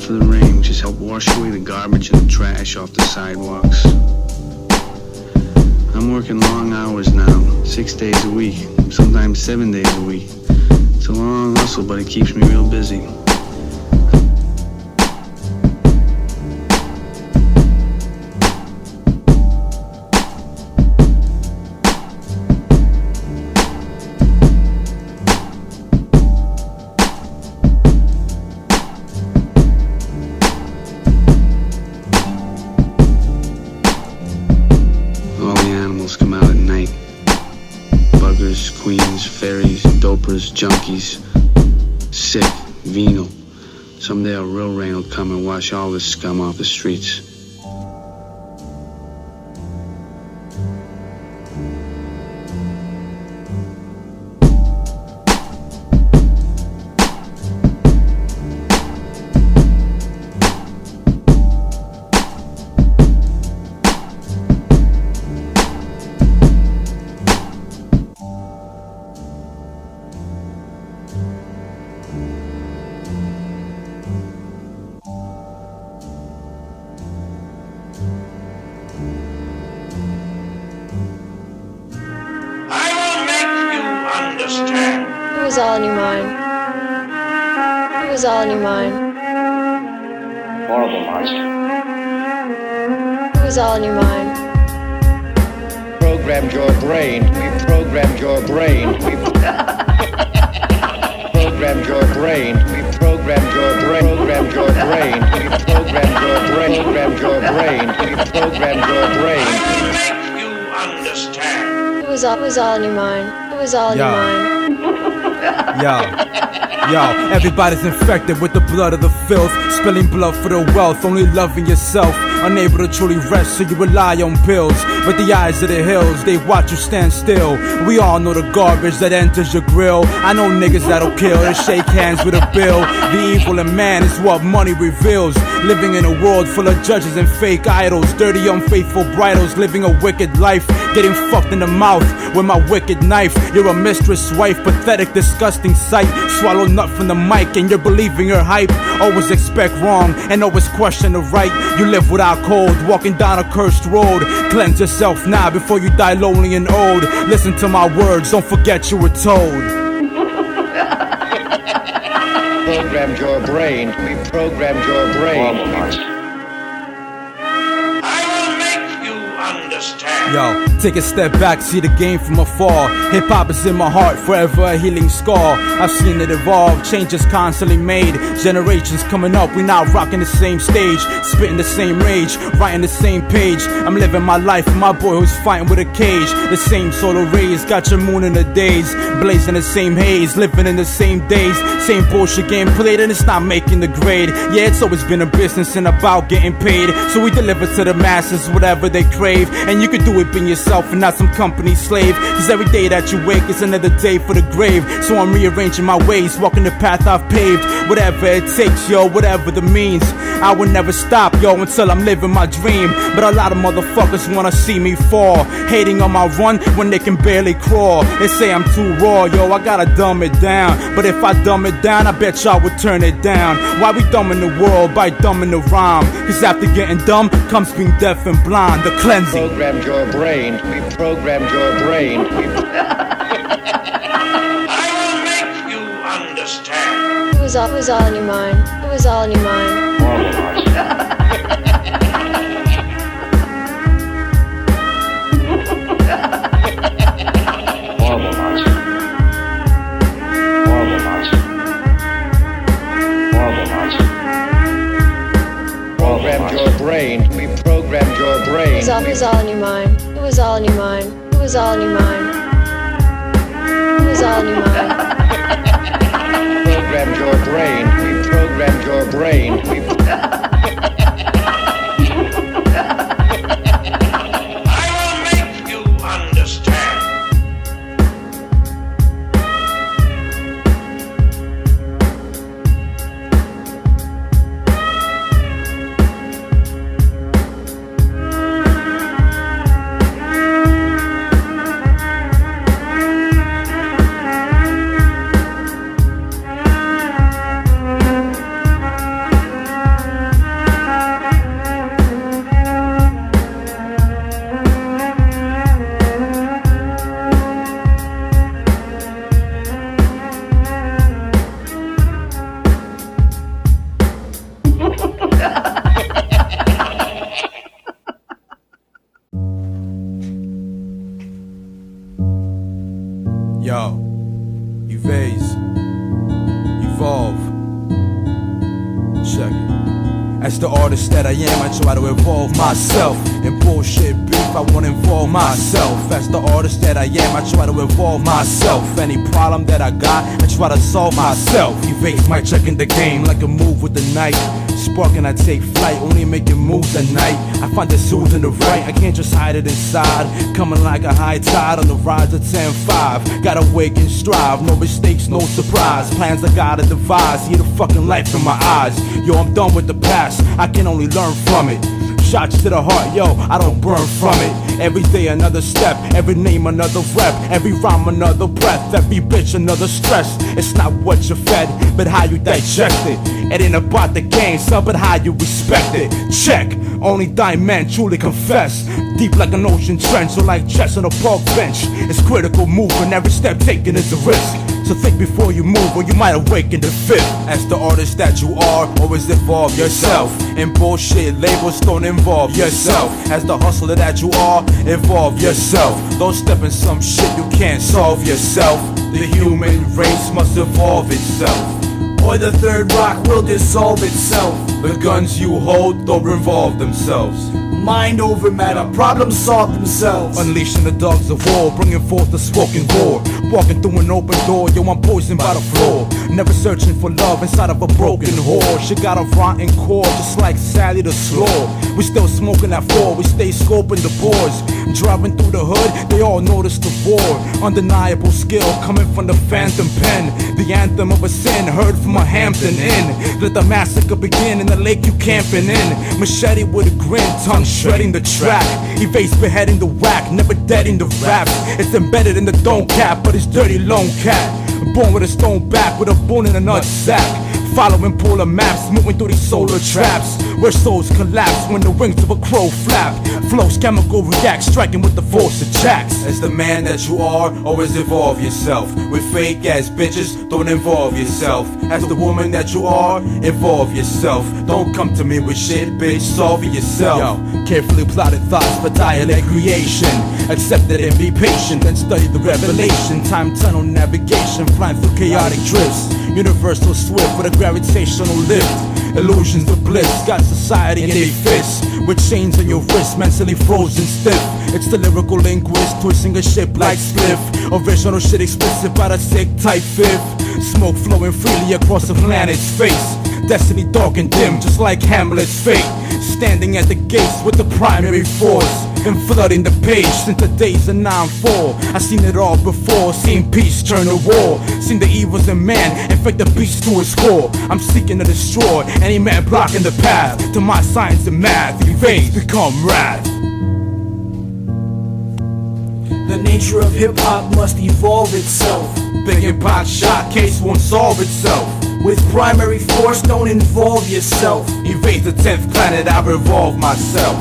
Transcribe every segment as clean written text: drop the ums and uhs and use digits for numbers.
for the rain, just help wash away the garbage and the trash off the sidewalks. I'm working long hours now, 6 days a week, sometimes 7 days a week. It's a long hustle, but it keeps me real busy. Junkies, sick, venal. Someday a real rain will come and wash all this scum off the streets. Yo, everybody's infected with the blood of the filth, spilling blood for the wealth, only loving yourself, unable to truly rest, so you rely on pills. But the eyes of the hills, they watch you stand still. We all know the garbage that enters your grill. I know niggas that'll kill to shake hands with a bill. The evil in man is what money reveals. Living in a world full of judges and fake idols, dirty unfaithful bridals, living a wicked life, getting fucked in the mouth with my wicked knife. You're a mistress wife, pathetic, disgusting sight. Swallow nut from the mic and you're believing your hype. Always expect wrong and always question the right. You live without code, walking down a cursed road. Cleanse yourself now before you die lonely and old. Listen to my words, don't forget you were told. Programmed your brain, we programmed your brain. Yo, take a step back, see the game from afar. Hip-hop is in my heart, forever a healing scar. I've seen it evolve, changes constantly made. Generations coming up, we now rocking the same stage, spitting the same rage, writing the same page. I'm living my life, my boy who's fighting with a cage. The same solar rays, got your moon in the days, blazing the same haze, living in the same days. Same bullshit game played and it's not making the grade. Yeah, it's always been a business and about getting paid, so we deliver to the masses whatever they crave. And you can do it being yourself and not some company slave, cause every day that you wake is another day for the grave. So I'm rearranging my ways, walking the path I've paved. Whatever it takes, yo, whatever the means, I will never stop, yo, until I'm living my dream. But a lot of motherfuckers wanna see me fall, hating on my run when they can barely crawl. They say I'm too raw, yo, I gotta dumb it down. But if I dumb it down, I bet y'all would turn it down. Why we dumbing the world by dumbing the rhyme? Cause after getting dumb comes being deaf and blind. The cleansing. Programmed your brain, we programmed your brain. I will make you understand. It was all in your mind. It was all in your mind. Programmed your brain, we programmed your brain. It was all in your mind. It was all in your mind. It was all in your mind. It was all in your mind. Programmed your brain, we programmed your brain. Yo, Evaize, evolve. Check it. As the artist that I am, I try to evolve myself. In bullshit beef, I wanna involve myself. As the artist that I am, I try to evolve myself. Any problem that I got, I try to solve myself. Evaize my check in the game like a move with the night. Spark and I take flight, only making moves at night. I find the soothing the right, I can't just hide it inside. Coming like a high tide on the rise of 10-5. Gotta wake and strive, no mistakes, no surprise. Plans I gotta devise, see the fucking life in my eyes. Yo, I'm done with the past, I can only learn from it. Shots to the heart, yo, I don't burn from it. Every day another step, every name another rep, every rhyme another breath, every bitch another stress. It's not what you're fed, but how you digest it. It ain't about the game, son, but how you respect it. Check, only dying men truly confess. Deep like an ocean trench, or like chess on a park bench. It's critical movement, every step taken is a risk. So think before you move, or you might awaken the fifth. As the artist that you are, always evolve yourself. In bullshit labels, don't involve yourself. As the hustler that you are, evolve yourself. Don't step in some shit you can't solve yourself. The human race must evolve itself, or the third rock will dissolve itself. The guns you hold don't revolve themselves. Mind over matter, problems solve themselves. Unleashing the dogs of war, bringing forth the spoken war. Walking through an open door, yo, I'm poisoned by the floor. Never searching for love inside of a broken whore. She got a rotten core, just like Sally the Slaw. We still smoking that 4, we stay scoping the boards. Driving through the hood, they all notice the war. Undeniable skill coming from the Phantom pen. The anthem of a sin heard from a Hampton Inn. Let the massacre begin in the lake you camping in. Machete with a grin, tongue shredding the track. Evaize beheading the whack, never dead in the raps. It's embedded in the dome cap, but it's dirty lone cat. Born with a stone back, with a bone in a nut sack. Following polar maps, moving through these solar traps, where souls collapse when the wings of a crow flap. Flows chemical react, striking with the force of jacks. As the man that you are, always evolve yourself. With fake ass bitches, don't involve yourself. As the woman that you are, evolve yourself. Don't come to me with shit, bitch, solve it yourself. Yo, carefully plotted thoughts for dialect creation. Accept it and be patient, then study the revelation. Time tunnel navigation, flying through chaotic drifts. Universal swift with a gravitational lift. Illusions of bliss, got society in their fists. With chains on your wrist, mentally frozen stiff. It's the lyrical linguist, twisting a ship like spliff. Original shit explicit by the sick type fifth. Smoke flowing freely across the planet's face. Destiny dark and dim, just like Hamlet's fate. Standing at the gates with the primary force, and flooding the page since the days of 9-4. I seen it all before, seen peace turn to war. Seen the evils in man, infect the beast to its core. I'm seeking to destroy any man blocking the path to my science and math. Evaize become wrath. The nature of hip-hop must evolve itself. Big impact shot case won't solve itself. With primary force, don't involve yourself. Evaize the 10th planet, I revolve myself.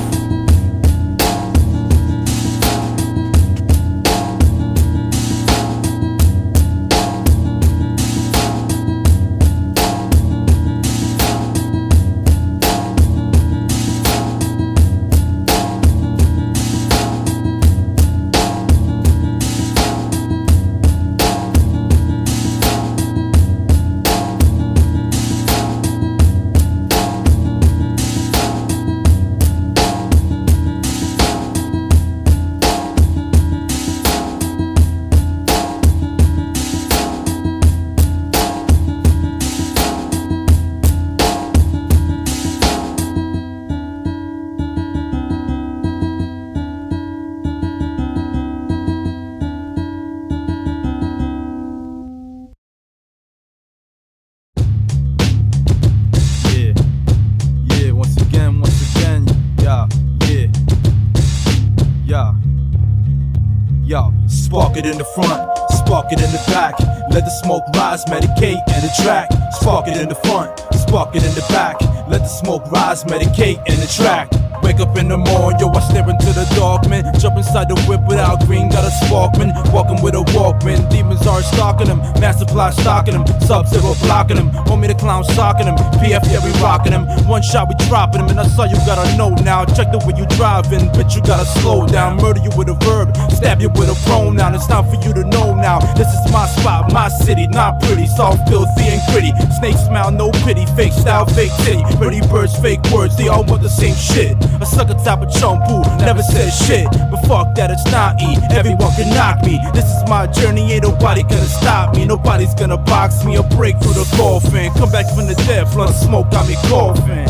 Spark it in the front, spark it in the back. Let the smoke rise, medicate and attract. Spark it in the front, spark it in the back. Let the smoke rise, medicate and attract. Wake up in the morning, yo, I stare into the dark, man. Jump inside the whip without green, got a sparkman. Walking with a Walkman, demons are stalking him. Master plot stalking him, Sub-Zero blocking him. Homie the clown socking him, PF yeah we rocking him. One shot we dropping him, and that's all you gotta know now. Check the way you driving, bitch you gotta slow down. Murder you with a verb, stab you with a pronoun. It's time for you to know now. This is my spot, my city, not pretty, soft, filthy and gritty. Snake smile, no pity, fake style, fake titty. Pretty birds, fake words, they all want the same shit. A sucker type of chump who never said shit. But fuck that, it's not E, everyone can knock me. This is my journey, ain't nobody gonna stop me. Nobody's gonna box me or break through the coffin. Come back from the dead, blunt smoke got me coughing.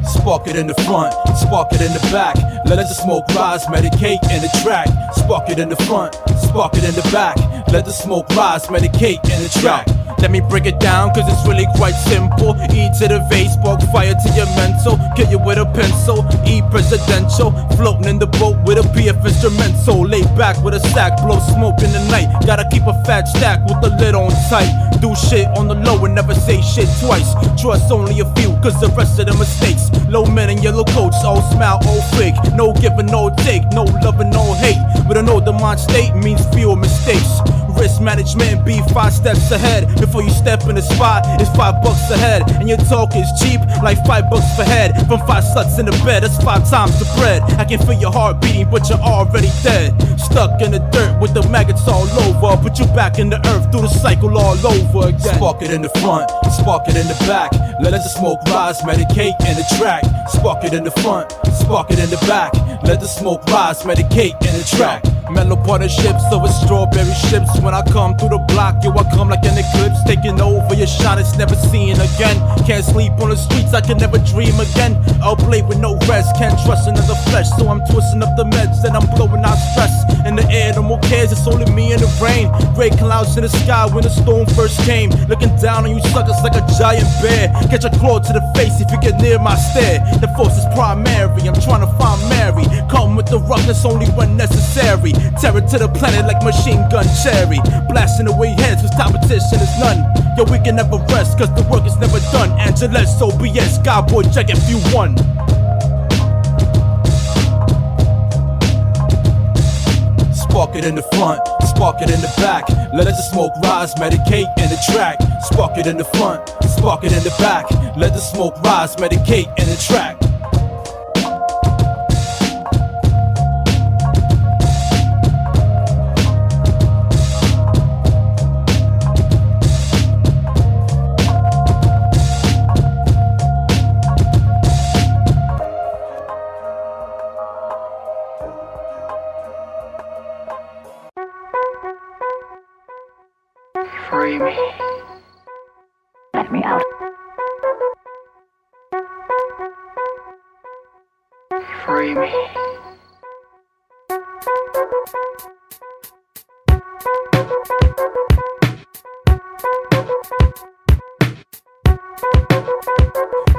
Spark it in the front, spark it in the back. Let the smoke rise, medicate in the track. Spark it in the front, spark it in the back. Let the smoke rise, medicate in the track. Let me break it down, cause it's really quite simple. E to the vase, spark fire to your mental. Kill you with a pencil, E presidential. Floating in the boat with a PF instrumental. Lay back with a sack, blow smoke in the night. Gotta keep a fat stack with the lid on tight. Do shit on the low and never say shit twice. Trust only a few, cause the rest of them mistakes. Low men in yellow coats, all smile, all fake. No giving, no take, no loving, no hate. With an old mind state means fewer mistakes. Risk management, be 5 steps ahead. Before you step in the spot, it's $5 ahead. And your talk is cheap, like $5 per head. From 5 sluts in the bed, that's 5 times the bread. I can feel your heart beating, but you're already dead. Stuck in the dirt with the maggots all over. Put you back in the earth, through the cycle all over again. Spark it in the front, spark it in the back. Let the smoke rise, medicate in the track. Spark it in the front, spark it in the back. Let the smoke rise, medicate in the track. Mellow partnerships, so it's strawberry ships. When I come through the block, yo, I come like an eclipse. Taking over your shot, it's never seen again. Can't sleep on the streets, I can never dream again. I'll play with no rest, can't trust another flesh. So I'm twisting up the meds and I'm blowing out stress. In the air, no more cares, it's only me and the rain. Gray clouds in the sky when the storm first came. Looking down on you suckers like a giant bear. Catch a claw to the face if you get near my stare. The force is primary, I'm trying to find Mary. Come with the roughness only when necessary. Terror to the planet like machine gun cherry. Blasting away heads cause competition is none. Yo, we can never rest cause the work is never done. Angelust, O.B.S, Godboy, check if you won. Spark it in the front, spark it in the back. Let the smoke rise, medicate in the track. Spark it in the front, spark it in the back. Let the smoke rise, medicate in the track. Free me. Let me out. Free me.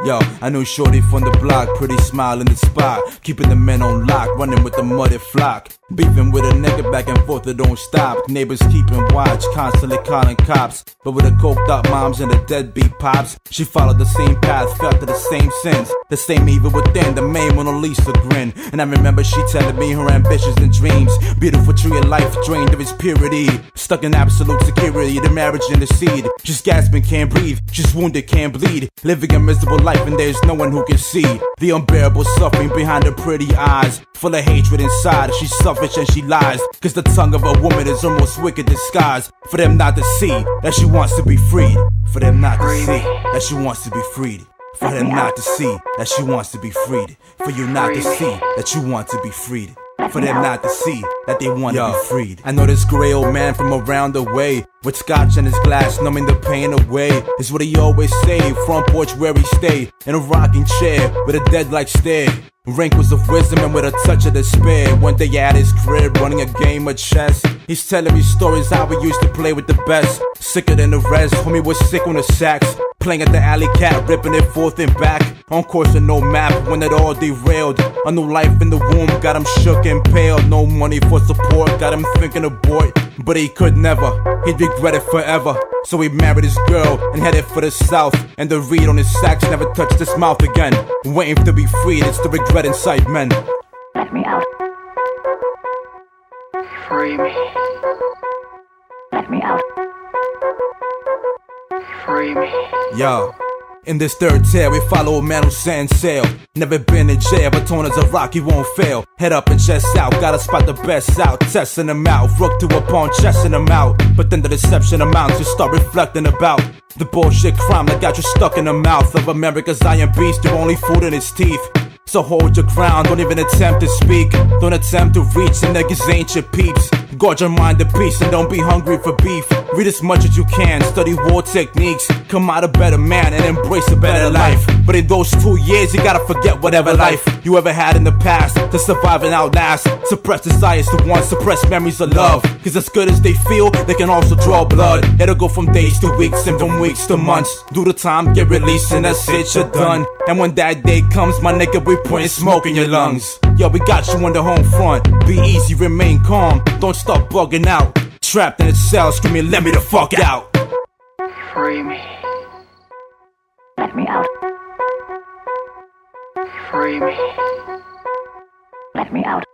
Yo, I knew shorty from the block, pretty smile in the spot. Keeping the men on lock, running with the muddy flock. Beefing with a nigga back and forth, it don't stop. Neighbors keeping watch, constantly calling cops. But with the coked up moms and the deadbeat pops, she followed the same path, fell to the same sins. The same evil within, the main Mona Lisa grin. And I remember she telling me her ambitions and dreams. Beautiful tree of life drained of its purity. Stuck in absolute security, the marriage and the seed. She's gasping, can't breathe, she's wounded, can't bleed. Living a miserable life and there's no one who can see the unbearable suffering behind her pretty eyes. Full of hatred inside, she's selfish and she lies. Cause the tongue of a woman is her most wicked disguise. For them not to see that she wants to be freed. For them not to see that she wants to be freed. For them not to see that she wants to be freed. For you not to see that you want to be freed. For them not to see that they want to be freed. I know this gray old man from around the way, with scotch in his glass, numbing the pain away. Is what he always say, front porch where he stay, in a rocking chair, with a dead-like stare. Wrinkles of wisdom and with a touch of despair. One day at his crib, running a game of chess, he's telling me stories how we used to play with the best. Sicker than the rest, homie was sick on the sax. Playing at the alley cat, ripping it forth and back. On course and no map, when it all derailed. A new life in the womb, got him shook and pale. No money for support, got him thinking abort. But he could never he'd regret it forever. So he married his girl and headed for the south. And the reed on his sax never touched his mouth again. Waiting to be freed, it's the regret inside men. Let me out. Free me. Let me out. Free me. Yo, in this third tale, we follow a man who's setting sail. Never been in jail, but torn as a rock, he won't fail. Head up and chest out, gotta spot the best out. Testing them out, rook to a pawn, chesting them out. But then the deception amounts, you start reflecting about the bullshit crime that got you stuck in the mouth of America's iron beast, the only food in its teeth. So hold your ground, don't even attempt to speak. Don't attempt to reach the niggas ancient peeps. Guard your mind to peace and don't be hungry for beef. Read as much as you can, study war techniques. Come out a better man and embrace a better life. But in those 2 years you gotta forget whatever life you ever had in the past to survive and outlast. Suppress desires to want, suppress memories of love. Cause as good as they feel, they can also draw blood. It'll go from days to weeks and from weeks to months. Do the time, get released and that's it, you're done. And when that day comes, my nigga, we putting smoke in your lungs. Yo, we got you on the home front. Be easy, remain calm, don't stop bugging out. Trapped in a cell, screaming, let me the fuck out. Free me. Let me out. Free me. Let me out.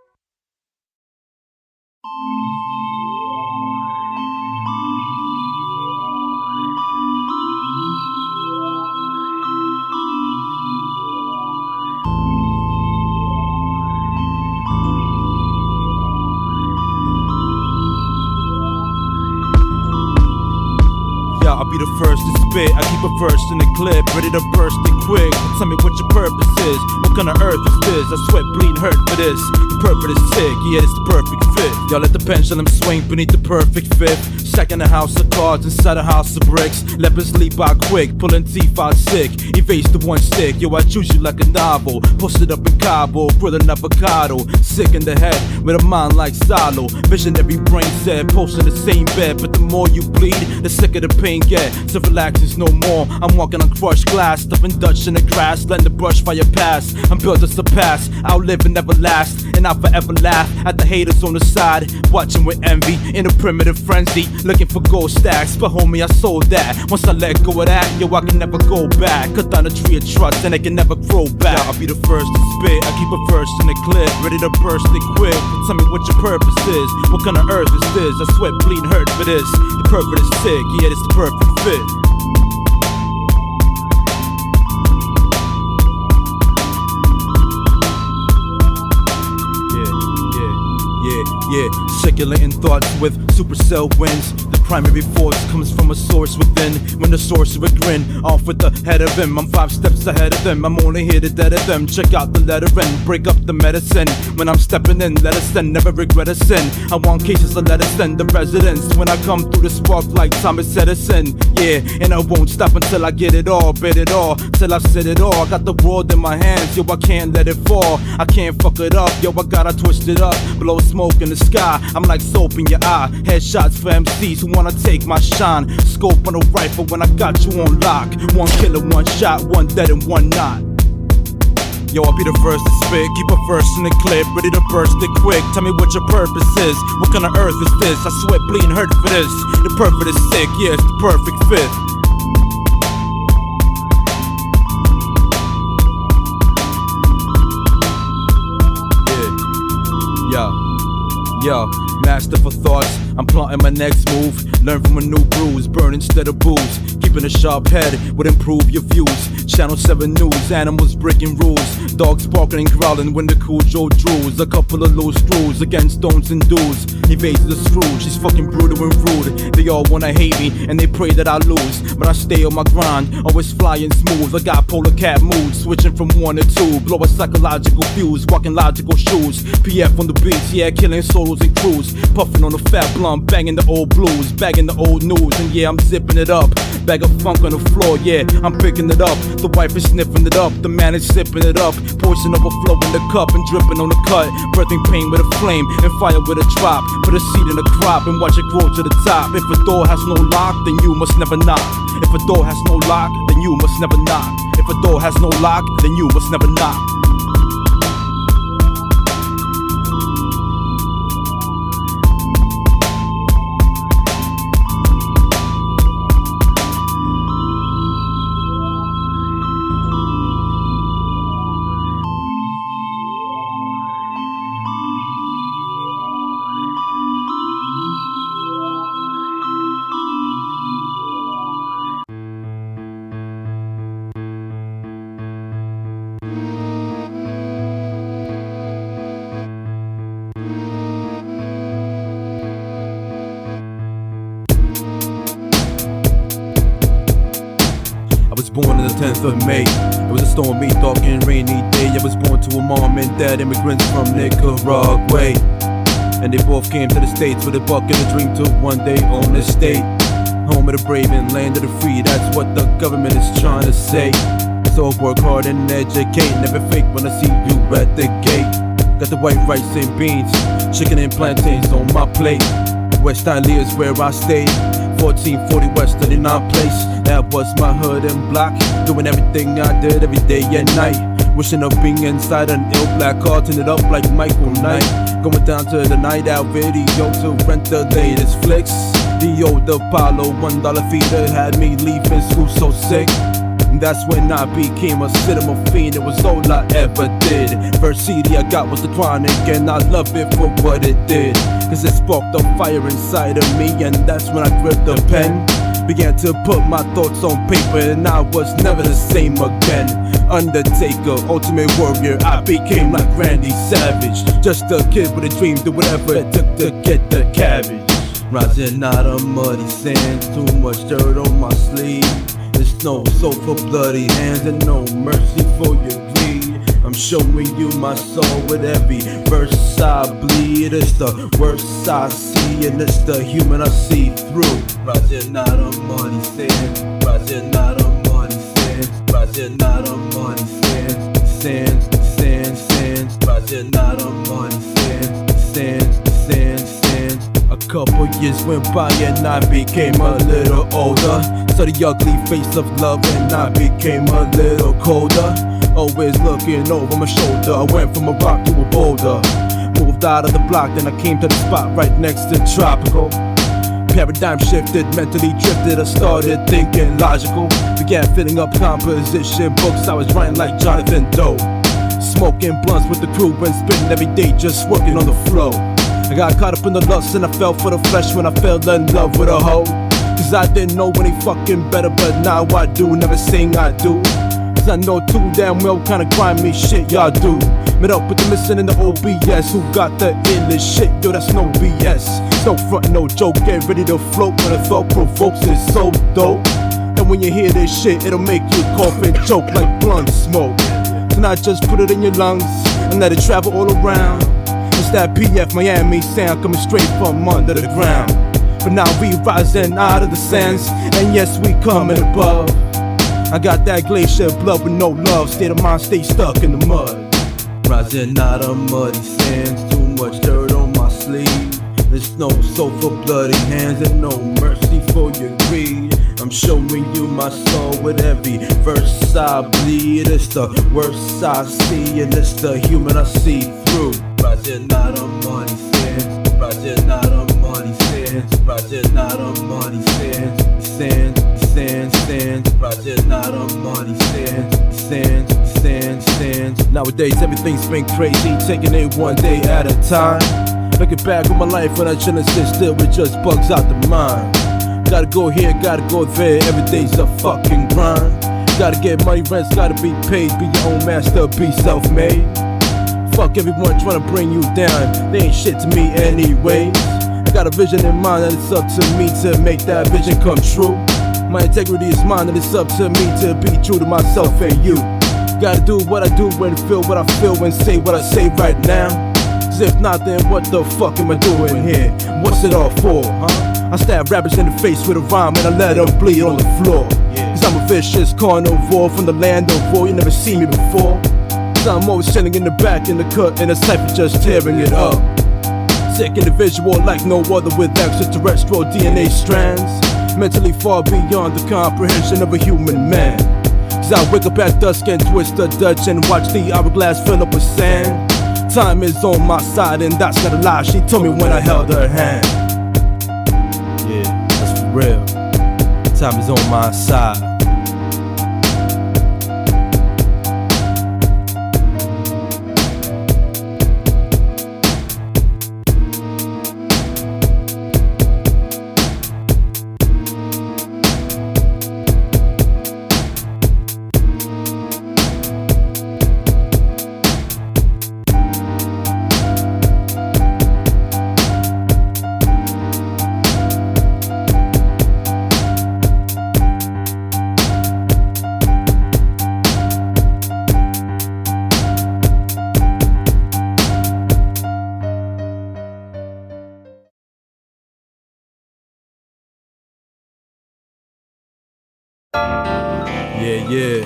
I'll be the first to spit. I keep a verse in the clip, ready to burst it quick. Tell me what your purpose is. What kind of earth is this? I sweat, bleed, hurt for this. The purpose is sick, yeah, it's the perfect fit. Y'all let the pendulum swing beneath the perfect fifth. Second a house of cards, inside a house of bricks. Lepers sleep out quick, pulling teeth out sick. Evaize the one stick, yo, I choose you like a novel. Posted up in Cabo, grilling avocado. Sick in the head, with a mind like Salo. Visionary brain set, posted the same bed. But the more you bleed, the sicker the pain get. So relax is no more. I'm walking on crushed glass, stuffing Dutch in the grass, letting the brush fire pass. I'm built to surpass, outlive and never last. And I'll forever laugh at the haters on the side, watching with envy in a primitive frenzy, looking for gold stacks. But homie, I sold that. Once I let go of that, yo, I can never go back. Cut down a tree of trust and it can never grow back. I'll be the first to spit, I keep a verse in the clip, ready to burst it quick. Tell me what your purpose is. What kind of earth is this? I sweat, bleed, hurt for this. The purpose is sick, yeah, it's the perfect fit. Yeah, circulating thoughts with supercell winds. The primary force comes from a source within. When the sorcerer grin, off with the head of him. I'm 5 steps ahead of them, I'm only here to dead of them. Check out the letter N, break up the medicine. When I'm stepping in, let us send, never regret a sin. I want cases to let us send the residents. When I come through the spark like Thomas Edison. Yeah, and I won't stop until I get it all, bid it all, till I set it all. I got the world in my hands, yo, I can't let it fall. I can't fuck it up, yo, I gotta twist it up. Blow smoke in the sky, I'm like soap in your eye. Headshots for MCs who wanna take my shine. Scope on a rifle when I got you on lock. One killer, one shot, one dead and one not. Yo, I'll be the first to spit, keep a verse in the clip, ready to burst it quick. Tell me what your purpose is. What kind of earth is this? I sweat, bleed, and hurt for this. The purpose is sick, yeah, it's the perfect fit. Yo, master for thoughts, I'm plotting my next move. Learn from a new bruise, burn instead of booze. Keeping a sharp head would improve your views. Channel 7 News, animals breaking rules. Dogs barking and growling when the cool Joe drools. A couple of loose screws against stones and dudes. Evaize the screw, she's fucking brutal and rude. They all wanna hate me and they pray that I lose. But I stay on my grind, always flying smooth. I got polar cat mood, switching from 1 to 2. Blow a psychological fuse, walking logical shoes. PF on the beats, yeah, killing solos and crews. Puffing on the fat blunt, banging the old blues, bagging the old news. And yeah, I'm zipping it up. Bag of funk on the floor, yeah, I'm picking it up. The wife is sniffing it up, the man is sipping it up. Poison overflow in the cup and dripping on the cut. Birthing pain with a flame and fire with a drop. Put a seed in the crop and watch it grow to the top. If a door has no lock, then you must never knock. If a door has no lock, then you must never knock. If a door has no lock, then you must never knock. 10th of May. It was a stormy, dark and rainy day. I was born to a mom and dad, immigrants from Nicaragua. And they both came to the States with a buck and a dream to one day own the state. Home of the brave and land of the free, that's what the government is trying to say. So work hard and educate, never fake when I see you at the gate. Got the white rice and beans, chicken and plantains on my plate. West Island is where I stay, 1440 West 39 place. That was my hood and block, doing everything I did every day and night. Wishing of being inside an ill black car, turn it up like Michael Knight. Going down to the night out video to rent the latest flicks. The old Apollo $1 feeder had me leaving school so sick. That's when I became a cinema fiend, it was all I ever did. First CD I got was The Chronic, and I love it for what it did. Cause it sparked a fire inside of me, and that's when I gripped the pen. Began to put my thoughts on paper, and I was never the same again. Undertaker, ultimate warrior, I became like Randy Savage. Just a kid with a dream, do whatever it took to get the cabbage. Rising out of muddy sand, too much dirt on my sleeve. There's no soul for bloody hands and no mercy for your greed. I'm showing you my soul with every verse I bleed. It's the worst I see and it's the human I see through. Rising out of muddy sand, rising out of muddy sand, rising out of muddy sand, sands, sands, sands, rising out of muddy sands, sands, sands, sands. A couple years went by and I became a little older. Saw the ugly face of love and I became a little colder. Always looking over my shoulder, I went from a rock to a boulder. Moved out of the block, then I came to the spot right next to Tropical. Paradigm shifted, mentally drifted, I started thinking logical. Began filling up composition books, I was writing like Jonathan Doe. Smoking blunts with the crew and spitting every day, just working on the flow. I got caught up in the lust and I fell for the flesh when I fell in love with a hoe. Cause I didn't know any fucking better, but now I do, never saying I do. Cause I know too damn well kinda grimy shit y'all do. Met up with the missing in the O.B.S. who got the illest shit, yo that's no BS. No front, no joke, get ready to float when the thought provokes, it's so dope. And when you hear this shit, it'll make you cough and choke like blunt smoke. So now just put it in your lungs and let it travel all around. It's that PF Miami sound coming straight from under the ground. But now we rising out of the sands, and yes we coming above. I got that glacier blood with no love, state of mind stay stuck in the mud. Rising out of muddy sands, too much dirt on my sleeve. There's no soul for bloody hands and no mercy for your greed. I'm showing you my soul with every verse I bleed. It's the worst I see and it's the human I see through. Rising out of muddy sands, rising out of muddy sands, rising out of muddy sands, sands, sands, sands, rising out of muddy sands, sands, sands, sands. Nowadays everything's been crazy, taking it one day at a time. Looking back on my life when I shouldn't sit still, it just bugs out the mind. Gotta go here, gotta go there, every day's a fucking grind. Gotta get money, rents gotta be paid, be your own master, be self-made. Fuck everyone trying to bring you down, they ain't shit to me anyways. I got a vision in mind and it's up to me to make that vision come true. My integrity is mine and it's up to me to be true to myself and you. Gotta do what I do and feel what I feel and say what I say right now. Cause if not, then what the fuck am I doing here? What's it all for, huh? I stab rappers in the face with a rhyme and I let them bleed on the floor. Cause I'm a vicious carnivore from the land of war, you never seen me before. Cause I'm always chilling in the back in the cut and the cypher just tearing it up. Sick individual like no other with extraterrestrial DNA strands. Mentally far beyond the comprehension of a human man. Cause I wake up at dusk and twist a Dutch and watch the hourglass fill up with sand. Time is on my side and that's not a lie, she told me when I held her hand. Yeah, that's for real. Time is on my side. Yeah,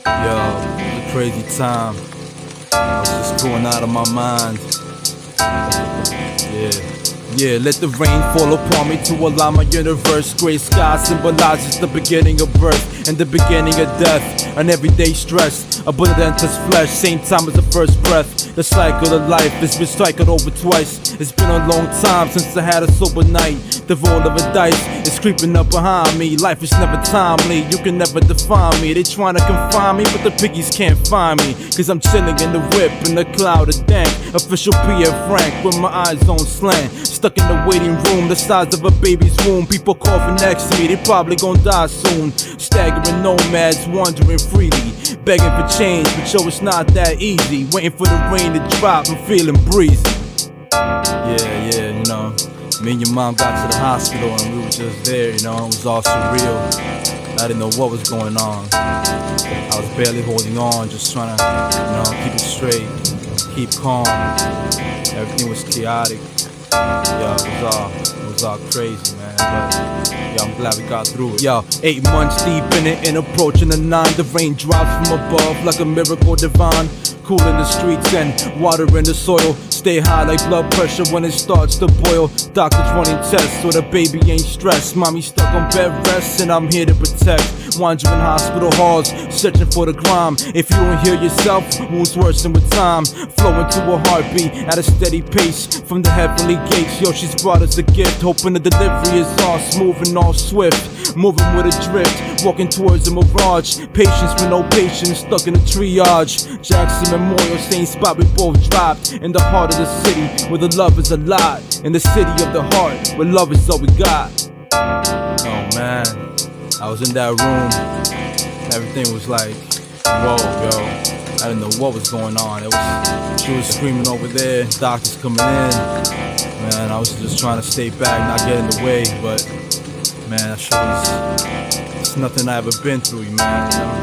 yo, it was a crazy time. I was just going out of my mind. Yeah, let the rain fall upon me to allow my universe. Gray sky symbolizes the beginning of birth and the beginning of death. An everyday stress, abundant as flesh, same time as the first breath. The cycle of life has been cycled over twice. It's been a long time since I had a sober night. The roll of a dice is creeping up behind me. Life is never timely, you can never define me. They trying to confine me, but the piggies can't find me. Cause I'm chilling in the whip in a cloud of dank. Official P.F. Frank with my eyes on slant. Stuck in the waiting room, the size of a baby's womb. People coughing next to me, they probably gon' die soon. Staggering nomads, wandering freely, begging for change, but yo, it's not that easy. Waiting for the rain to drop, I'm feeling breezy. Yeah, you know, me and your mom got to the hospital and we were just there, you know, it was all surreal. I didn't know what was going on. I was barely holding on, just trying to, you know, keep it straight, keep calm. Everything was chaotic. Yeah, it was all crazy, man. But yeah, I'm glad we got through it. Yo, 8 months deep in it and approaching the 9. The rain drops from above like a miracle divine. Cool in the streets and water in the soil. Stay high like blood pressure when it starts to boil. Doctors running tests so the baby ain't stressed. Mommy stuck on bed rest and I'm here to protect. Wandering hospital halls, searching for the crime. If you don't heal yourself, wounds worsen with time. Flowing to a heartbeat at a steady pace from the heavenly gates. Yo, she's brought us a gift, hoping the delivery is all smooth and all swift. Moving with a drift, walking towards a mirage. Patience with no patience, stuck in a triage. Jackson Memorial, same spot we both dropped. In the heart of the city, where the love is a lot. In the city of the heart, where love is all we got. Oh man, I was in that room. Everything was like, whoa, yo. I didn't know what was going on. She was screaming over there, doctors coming in. Man, I was just trying to stay back, not get in the way. But man, that shit was, it's nothing I ever been through, man, you know?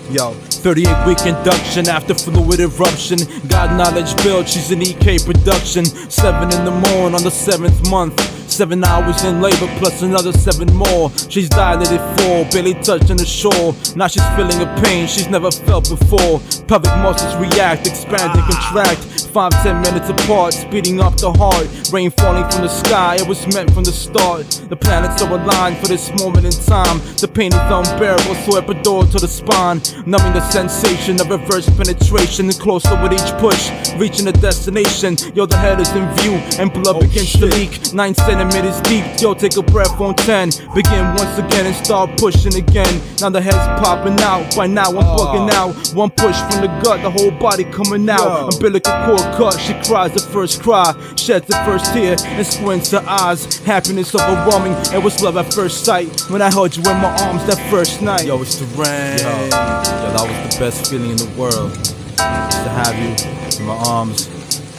Yo, 38-week induction after fluid eruption. Got knowledge built, she's an EK production. 7 in the morning on the 7th month. 7 hours in labor plus another 7 more. She's dilated 4, barely touching the shore. Now she's feeling a pain she's never felt before. Pelvic muscles react, expand and contract. 5-10 minutes apart, speeding up the heart. Rain falling from the sky, it was meant from the start. The planets are aligned for this moment in time. The pain is unbearable, so epidural to the spine. Numbing the sensation of reverse penetration. Closer with each push, reaching the destination. Yo, the head is in view and blood begins to leak. 9 centimeters deep, yo, take a breath on 10. Begin once again and start pushing again. Now the head's popping out, by now I'm bugging out. One push from the gut, the whole body coming out. Umbilical cord cut, she cries the first cry. Sheds the first tear and squints her eyes. Happiness overwhelming, it was love at first sight. When I held you in my arms that first night. Yo, it's the rain. Yo, that was the best feeling in the world. Just to have you in my arms,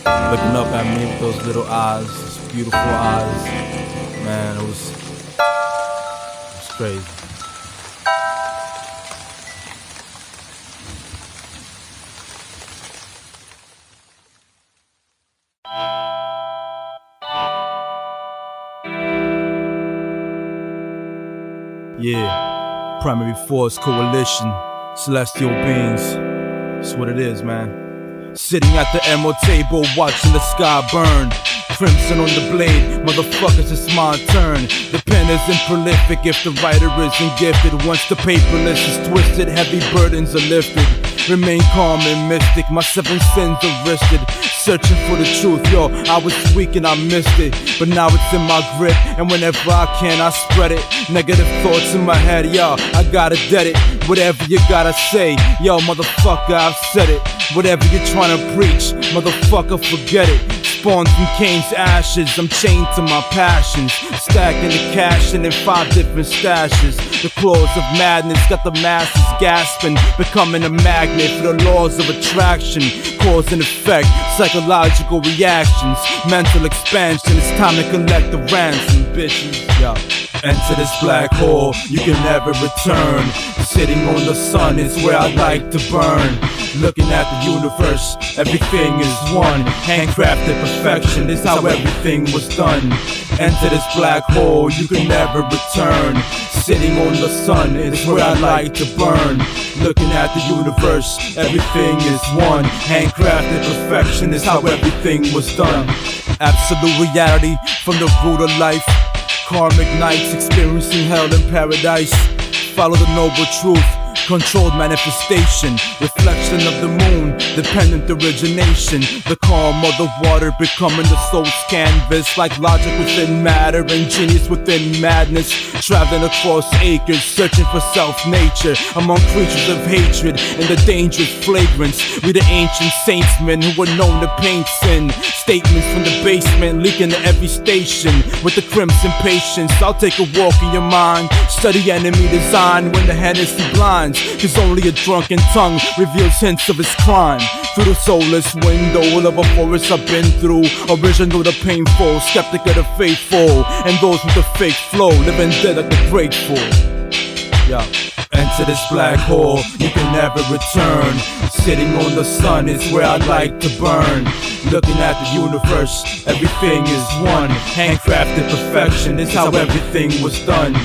looking up at me with those little eyes, those beautiful eyes. Man, it was crazy. Yeah, Primary Force Coalition, Celestial Beings. That's what it is, man. Sitting at the emerald table, watching the sky burn. Crimson on the blade, motherfuckers, it's my turn. The pen isn't prolific if the writer isn't gifted. Once the paperless is twisted, heavy burdens are lifted. Remain calm and mystic, my 7 sins are wristed. Searching for the truth, yo, I was weak and I missed it. But now it's in my grip, and whenever I can, I spread it. Negative thoughts in my head, yo, I gotta dead it. Whatever you gotta say, yo, motherfucker, I've said it. Whatever you're trying to preach, motherfucker, forget it. Spawned from Cain's ashes, I'm chained to my passions. Stacking the cash in 5 different stashes. The claws of madness got the masses gasping. Becoming a magnet for the laws of attraction. Cause and effect, psychological reactions. Mental expansion, it's time to collect the ransom, bitches. Yo. Enter this black hole, you can never return. Sitting on the sun is where I like to burn. Looking at the universe, everything is one. Handcrafted perfection is how everything was done. Enter this black hole, you can never return. Sitting on the sun is where I like to burn. Looking at the universe, everything is one. Handcrafted perfection is how everything was done. Absolute reality from the root of life. Karmic nights experiencing hell and paradise. Follow the noble truth. Controlled manifestation, reflection of the moon, dependent origination. The calm of the water becoming the soul's canvas. Like logic within matter and genius within madness. Traveling across acres, searching for self-nature. Among creatures of hatred and the dangerous flagrance. We the ancient saintsmen who were known to paint sin. Statements from the basement leaking to every station. With the crimson patience, I'll take a walk in your mind. Study enemy design when the Hennessy blinds. Cause only a drunken tongue reveals hints of its crime. Through the soulless window of a forest I've been through. Original to painful, skeptic of the faithful. And those with the fake flow, living dead like the grateful. Yeah. Enter this black hole, you can never return. Sitting on the sun is where I like to burn. Looking at the universe, everything is one. Handcrafted perfection is how everything was done.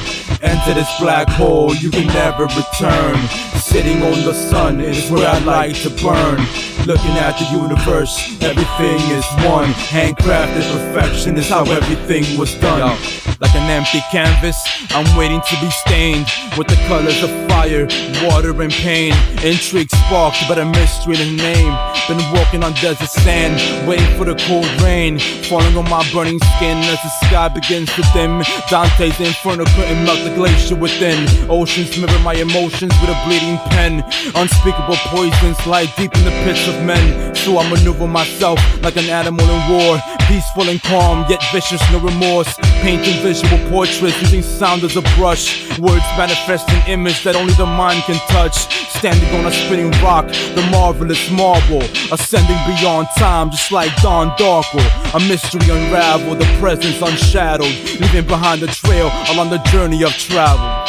Enter this black hole, you can never return. Sitting on the sun is where I like to burn. Looking at the universe, everything is one. Handcrafted perfection is how everything was done. Like an empty canvas, I'm waiting to be stained with the colors of fire, water and pain. Intrigue sparked by the mystery in the name. Been walking on desert sand, waiting for the cold rain. Falling on my burning skin as the sky begins to dim. Dante's Inferno couldn't melt the glacier within. Oceans mirror my emotions with a bleeding pen. Unspeakable poisons lie deep in the pits of men. So I maneuver myself like an animal in war. Peaceful and calm, yet vicious, no remorse. Painting visual portraits using sound as a brush. Words manifest an image that only the mind can touch. Standing on a spinning rock, the marvelous marble. Ascending beyond time, just like Don Darkle. A mystery unraveled, the presence unshadowed. Leaving behind the trail along the journey of travel.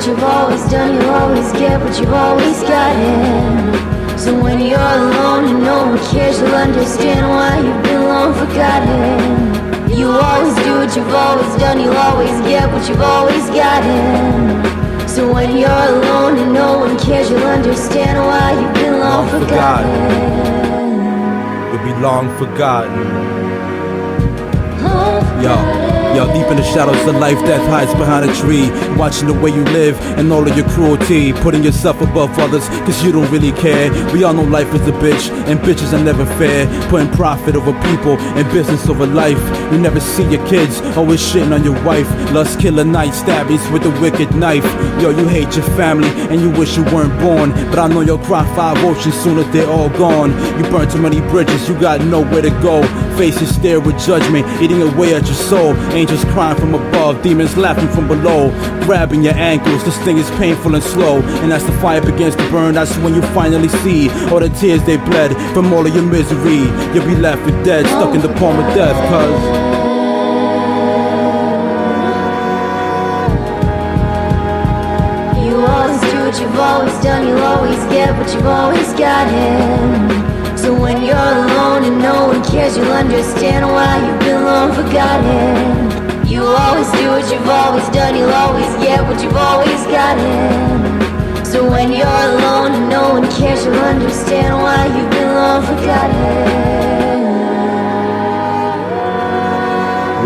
You've always done, you always get what you've always gotten. So when you're alone and no one cares, you'll understand why you've been long forgotten. You always do what you've always done, you'll always get what you've always gotten. So when you're alone and no one cares, you'll understand why you've been long forgotten. You'll be long forgotten. Yo, deep in the shadows of life, death hides behind a tree. Watching the way you live and all of your cruelty. Putting yourself above others, cause you don't really care. We all know life is a bitch, and bitches are never fair. Putting profit over people and business over life. You never see your kids, always shitting on your wife. Lust killer night stabbings with a wicked knife. Yo, you hate your family and you wish you weren't born. But I know you'll cry 5 oceans soon as they're all gone. You burn too many bridges, you got nowhere to go. Faces stare with judgment, eating away at your soul. Angels crying from above, demons laughing from below. Grabbing your ankles, this thing is painful and slow. And as the fire begins to burn, that's when you finally see all the tears they bled from all of your misery. You'll be left for dead, stuck in the palm of death, cause you always do what you've always done, you'll always get what you've always gotten. So when you're alone and no one cares, you'll understand why you've been long forgotten. You always do what you've always done, you'll always get what you've always gotten. So when you're alone and no one cares, you'll understand why you've been long forgotten.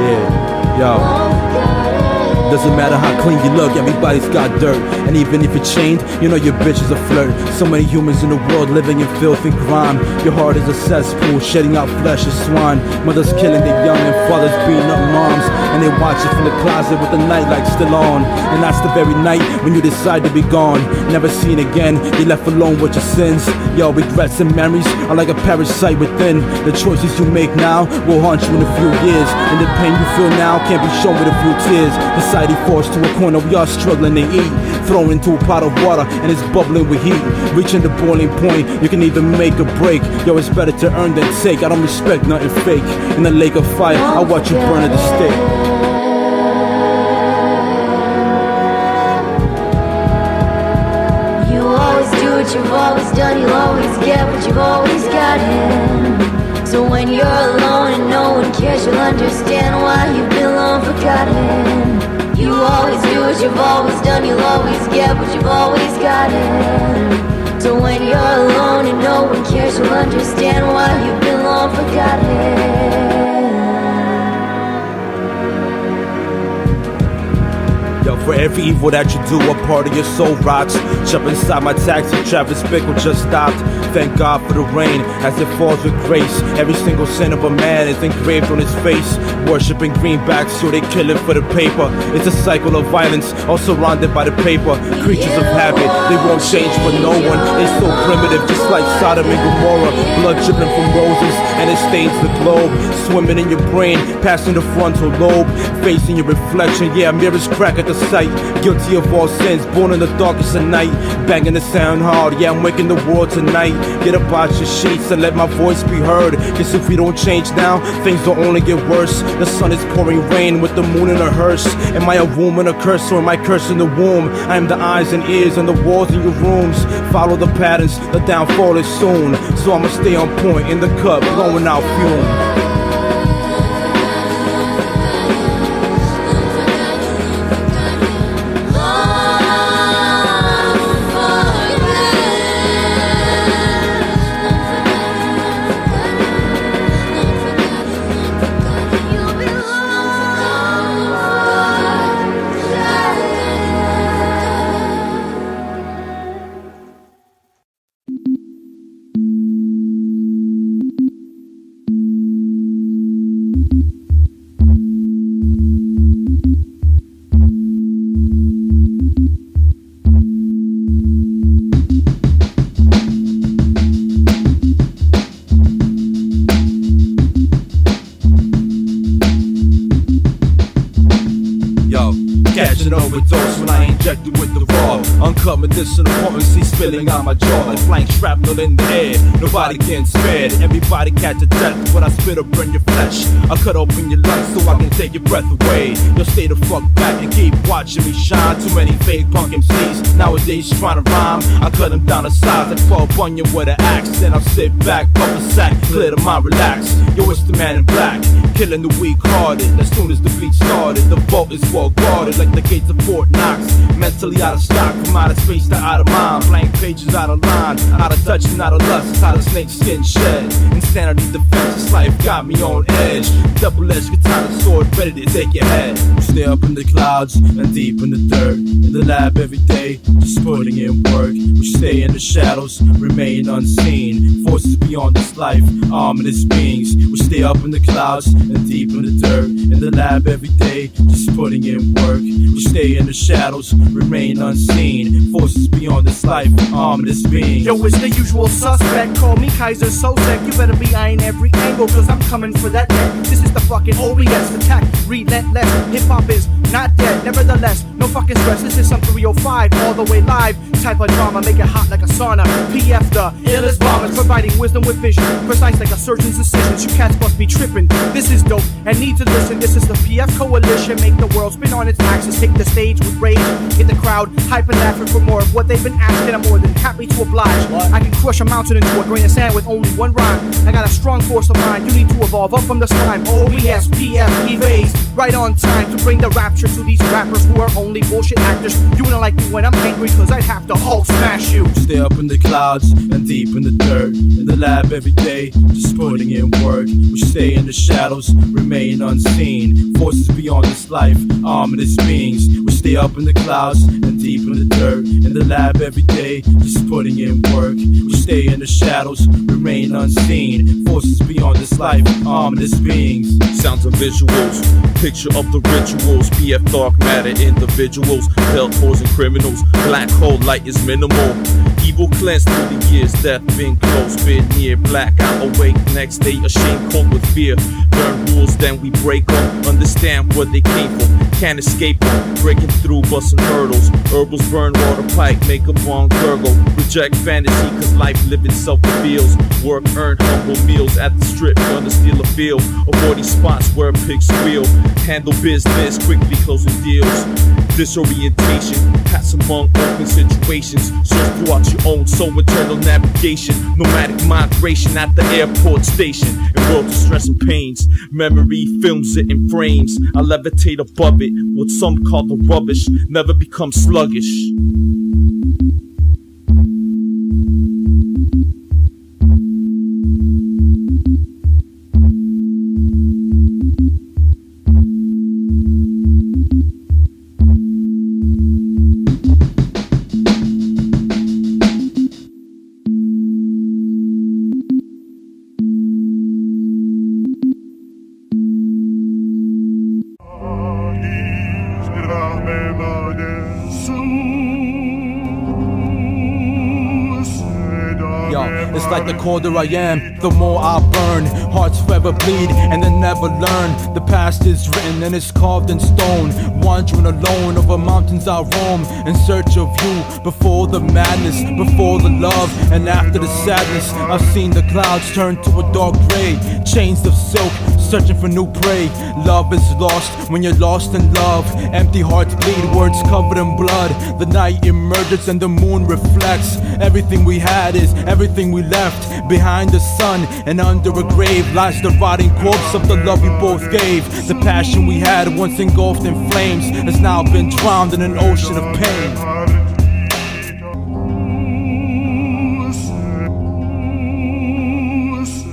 yeah, yo. Long forgotten. Doesn't matter how clean you look, everybody's got dirt. And even if you're chained, you know your bitch is a flirt. So many humans in the world living in filth and grime. Your heart is a cesspool, shedding out flesh as swine. Mothers killing their young and fathers beating up moms. And they watch it from the closet with the nightlight still on. And that's the very night when you decide to be gone. Never seen again, you're left alone with your sins. Your regrets and memories are like a parasite within. The choices you make now will haunt you in a few years. And the pain you feel now can't be shown with a few tears. Society forced to a corner, we are struggling to eat. Thrown into a pot of water and it's bubbling with heat. Reaching the boiling point, you can either make or break. Yo, it's better to earn than take. I don't respect nothing fake. In the lake of fire, I watch you burn at the stake. You always do what you've always done. You'll always get what you've always gotten. So when you're alone and no one cares, you'll understand why you've been long forgotten. You always do what you've always done. You'll always get what you've always gotten. So when you're alone and no one cares, you'll understand why you've been long forgotten. Yo, for every evil that you do, a part of your soul rots. Jump inside my taxi, Travis Bickle just stopped. Thank God for the rain as it falls with grace. Every single sin of a man is engraved on his face. Worshipping greenbacks, so they kill it for the paper. It's a cycle of violence, all surrounded by the paper. Creatures of habit, they won't change for no one. They're so primitive, just like Sodom and Gomorrah. Blood dripping from roses, and it stains the globe. Swimming in your brain, passing the frontal lobe. Facing your reflection, yeah, mirrors crack at the sight. Guilty of all sins, born in the darkest of night. Banging the sound hard, yeah, I'm waking the world tonight. Get up out your sheets and let my voice be heard. Cause if we don't change now, things will only get worse. The sun is pouring rain with the moon in a hearse. Am I a womb and a curse, or am I cursing the womb? I am the eyes and ears and the walls in your rooms. Follow the patterns, the downfall is soon. So I'ma stay on point in the cup, blowing out fume. Catching overdose when I inject it with the raw. Uncut medicinal potency spilling out my jaw like flank shrapnel in the air. Nobody can spare it. Everybody catch a death when I spit or burn your flesh. I cut open your lungs so I can take your breath away. You'll stay the fuck back and keep watching me shine. Too many fake punk MCs nowadays trying to rhyme. I cut them down to size like 12 Bunyan with an axe. Then I'll sit back, puff a sack, clear the mind, relax. Yo, it's the man in black, killing the weak-hearted. As soon as the beat started, the vault is well guarded like the gates of Fort Knox. Mentally out of stock, from outer space to out of mind. Blank pages out of line, out of touch and out of lust. It's how the snake skin shed. Insanity defense, this life got me on edge. Double-edged katana sword, ready to take your head. We stay up in the clouds and deep in the dirt. In the lab every day, just putting in work. We stay in the shadows, remain unseen. Forces beyond this life, ominous beings. We stay up in the clouds and deep in the dirt. In the lab every day, just putting in work. We stay in the shadows, remain unseen. Forces beyond this life, ominous beings. Yo, it's the usual suspect, call me Kaiser Sosek. You better be eyeing every angle, cause I'm coming for that neck. This is the fucking O.B.S. attack, relentless. Hip-hop is not dead, nevertheless, no fucking stress. This is some 305, all the way live. Type of drama, make it hot like a sauna. PF the illest bombers, providing wisdom with vision, precise like a surgeon's decisions. You cats must be tripping, this is dope and need to listen. This is the PF coalition, make the world spin on its axis. Take the stage with rage, get the crowd hype and laughing for more of what they've been asking. I'm more than happy to oblige. I can crush a mountain into a grain of sand with only one rhyme. I got a strong force of mind, you need to evolve up from the slime. O.B.S, PF, Evaize, right on time to bring the rapture to these rappers who are only bullshit actors. You wouldn't like me when I'm angry, cause I'd have to Hulk smash you. Stay up in the clouds and deep in the dirt, in the lab every day, just putting in work. We stay in the shadows, remain unseen, forces beyond this life, ominous beings. We stay up in the clouds and deep in the dirt, in the lab every day, just putting in work. We stay in the shadows, remain unseen, forces beyond this life, ominous beings. Sounds of visuals, picture of the rituals, BF dark matter individuals, hell and criminals, black hole light is minimal. Evil cleansed through the years, death been close, been near. Blackout awake, next day ashamed, cold with fear. Learn rules, then we break them. Understand where they came from, can't escape them. Breaking through, busting hurdles. Herbals burn, water pipe, make a bong gurgle. Reject fantasy, cause life living self reveals. Work earned humble meals at the strip, gonna steal a field. Avoiding spots where pigs squeal. Handle business, quickly closing deals. Disorientation, pass among open situations. Search throughout your own soul, internal navigation. Nomadic migration at the airport station. In world of stress and pains, memory films it in frames. I levitate above it, what some call the rubbish. Never become sluggish. It's like the colder I am, the more I burn. Hearts forever bleed and then never learn. The past is written and it's carved in stone. Wandering alone over mountains I roam, in search of you. Before the madness, before the love, and after the sadness, I've seen the clouds turn to a dark gray. Chains of silk, searching for new prey. Love is lost when you're lost in love. Empty hearts bleed, words covered in blood. The night emerges and the moon reflects. Everything we had is everything we left. Behind the sun and under a grave lies the rotting corpse of the love we both gave. The passion we had, once engulfed in flames, has now been drowned in an ocean of pain.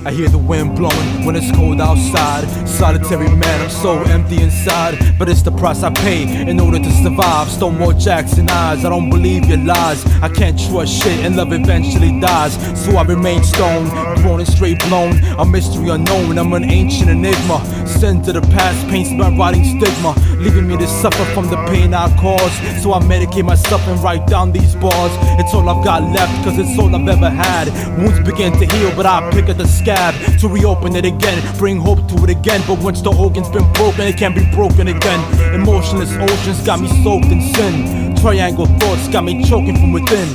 I hear the wind blowing when it's cold outside. Solitary man, I'm so empty inside. But it's the price I pay in order to survive. Stonewall Jackson eyes, I don't believe your lies. I can't trust shit and love eventually dies. So I remain stone, grown and straight blown. A mystery unknown, I'm an ancient enigma. Sent to the past, paints my rotting stigma, leaving me to suffer from the pain I caused. So I medicate myself and write down these bars. It's all I've got left, cause it's all I've ever had. Wounds begin to heal, but I pick at the scab to reopen it again, bring hope to it again. But once the organ's been broken, it can't be broken again. Emotionless oceans got me soaked in sin. Triangle thoughts got me choking from within.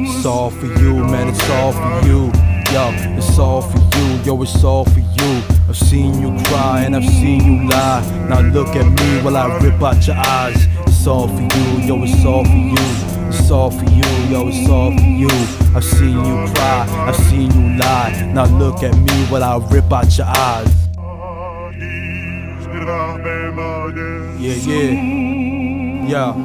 It's all for you, man, it's all for you. Yo, it's all for you, yo, it's all for you. I've seen you cry and I've seen you lie. Now look at me while I rip out your eyes. It's all for you, yo, it's all for you. It's all for you, yo, it's all for you. I've seen you cry, I've seen you lie. Now look at me while I rip out your eyes. Yeah.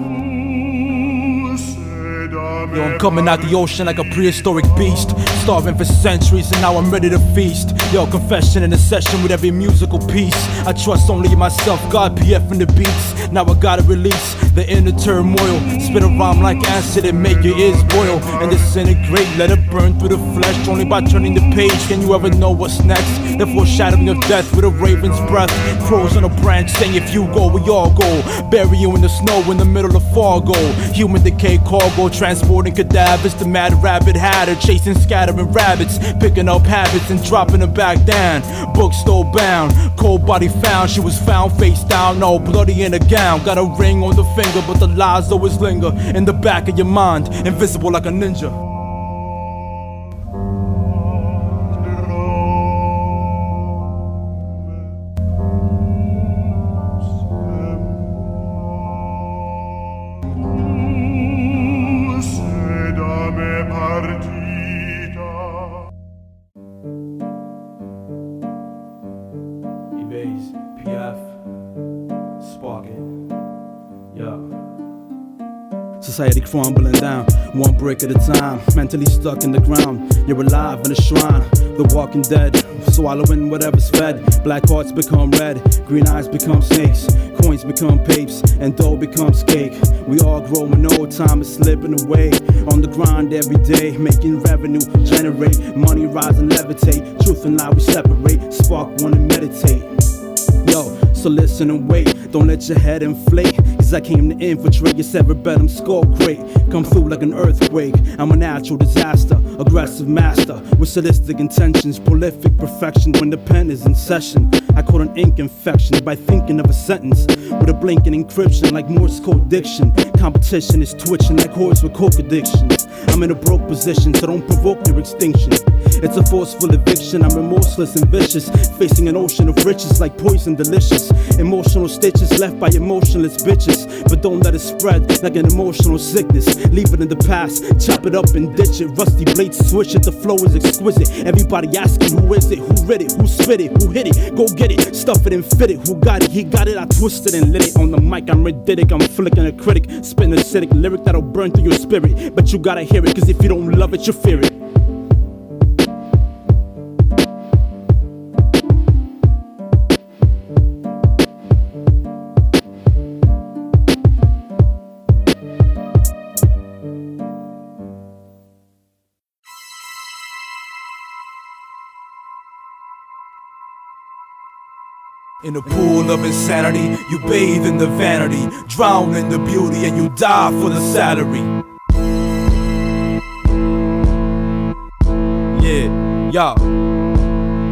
Yo, I'm coming out the ocean like a prehistoric beast, starving for centuries and now I'm ready to feast. Yo, confession in a session with every musical piece. I trust only in myself, God PF in the beats. Now I gotta release the inner turmoil. Spit a rhyme like acid and make your ears boil. And disintegrate, let it burn through the flesh. Only by turning the page can you ever know what's next. The foreshadowing of death with a raven's breath. Crows on a branch saying if you go, we all go. Bury you in the snow in the middle of Fargo. Human decay cargo, transporting cadavers. The mad rabbit hatter, chasing scattering rabbits. Picking up habits and dropping them back down. Bookstore bound, cold body found. She was found face down, all bloody in a gown. Got a ring on the finger, but the lies always linger in the back of your mind, invisible like a ninja. society crumbling down, one brick at a time, mentally stuck in the ground. You're alive in a shrine, the walking dead, swallowing whatever's fed. Black hearts become red, green eyes become snakes, coins become papes, and dough becomes cake. We all growing old, time is slipping away. On the grind every day, making revenue, generate money, rise and levitate. Truth and lie we separate, spark one and meditate. Yo, so listen and wait, don't let your head inflate, cause I came to infiltrate your cerebellum skull crate. Come through like an earthquake, I'm a natural disaster, aggressive master with sadistic intentions, prolific perfection when the pen is in session. I caught an ink infection by thinking of a sentence with a blinking encryption like Morse code diction. Competition is twitching like hordes with coke addictions. I'm in a broke position, so don't provoke their extinction. It's a forceful eviction, I'm remorseless and vicious, facing an ocean of riches like poison delicious. Emotional stitches left by emotionless bitches, but don't let it spread like an emotional sickness. Leave it in the past, chop it up and ditch it. Rusty blades switch it, the flow is exquisite. Everybody asking who is it, who read it, who spit it, who hit it. Go get it, stuff it and fit it. Who got it, he got it, I twisted and lit it. On the mic I'm riditic, I'm flicking a critic, spitting a acidic lyric that'll burn through your spirit. But you gotta hear it, cause if you don't love it, you fear it. In a pool of insanity, you bathe in the vanity, drown in the beauty, and you die for the salary. Yeah, yo.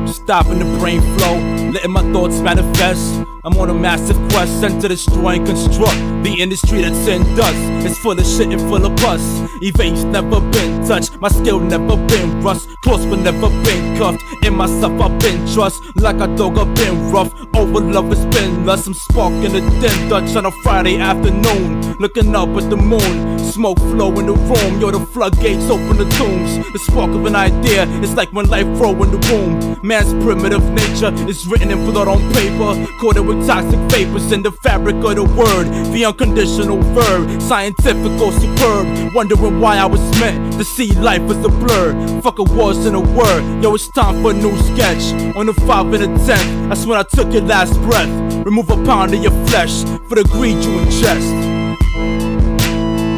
Stopping the brain flow, letting my thoughts manifest. I'm on a massive quest sent to destroy and construct the industry that's in dust. It's full of shit and full of pus. Evaize never been touched, my skill never been rust. Close but never been cuffed. In myself I've been trust, like a dog I've been rough. Over love has been lust. I'm sparking a dim Dutch on a Friday afternoon, looking up at the moon. Smoke flow in the room, yo, the floodgates open the tombs. The spark of an idea, it's like when life throw in the womb. Man's primitive nature is written in blood on paper, coated with toxic vapors in the fabric of the word. The unconditional verb, scientific or superb. Wondering why I was meant to see life as a blur. Fuck a was in a word, yo, it's time for a new sketch. On the 5 and the 10th, that's when I took your last breath. Remove a pound of your flesh for the greed you ingest.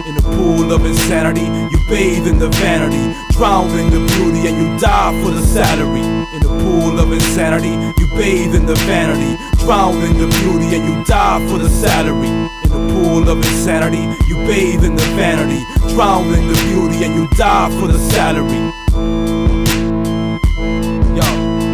In a pool of insanity, you bathe in the vanity, drown in the beauty, and you die for the salary. In a pool of insanity, you bathe in the vanity, drown in the beauty, and you die for the salary. In a pool of insanity, you bathe in the vanity, drown in the beauty, and you die for the salary. Yo,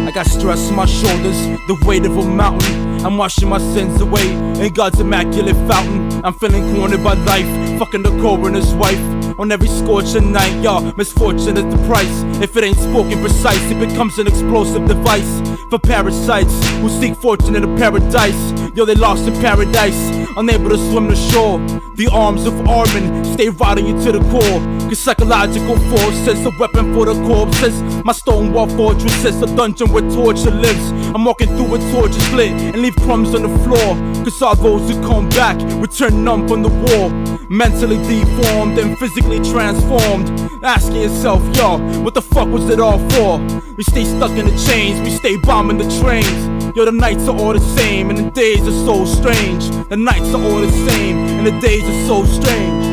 I got stress on my shoulders, the weight of a mountain. I'm washing my sins away in God's immaculate fountain. I'm feeling cornered by life, fucking the coroner's wife. On every scorching night, y'all, misfortune is the price. If it ain't spoken precise, it becomes an explosive device for parasites who seek fortune in a paradise. Yo, they lost in paradise, unable to swim the shore. The arms of Armin stay rotting you to the core. Cause psychological force is a weapon for the corpses. My stone wall fortress is a dungeon where torture lives. I'm walking through with torches lit and leave crumbs on the floor. Cause all those who come back return numb from the war, mentally deformed and physically transformed. Asking yourself, yo, what the fuck was it all for? We stay stuck in the chains, we stay bombing the trains. Yo, the nights are all the same and the days are so strange. The nights are all the same and the days are so strange.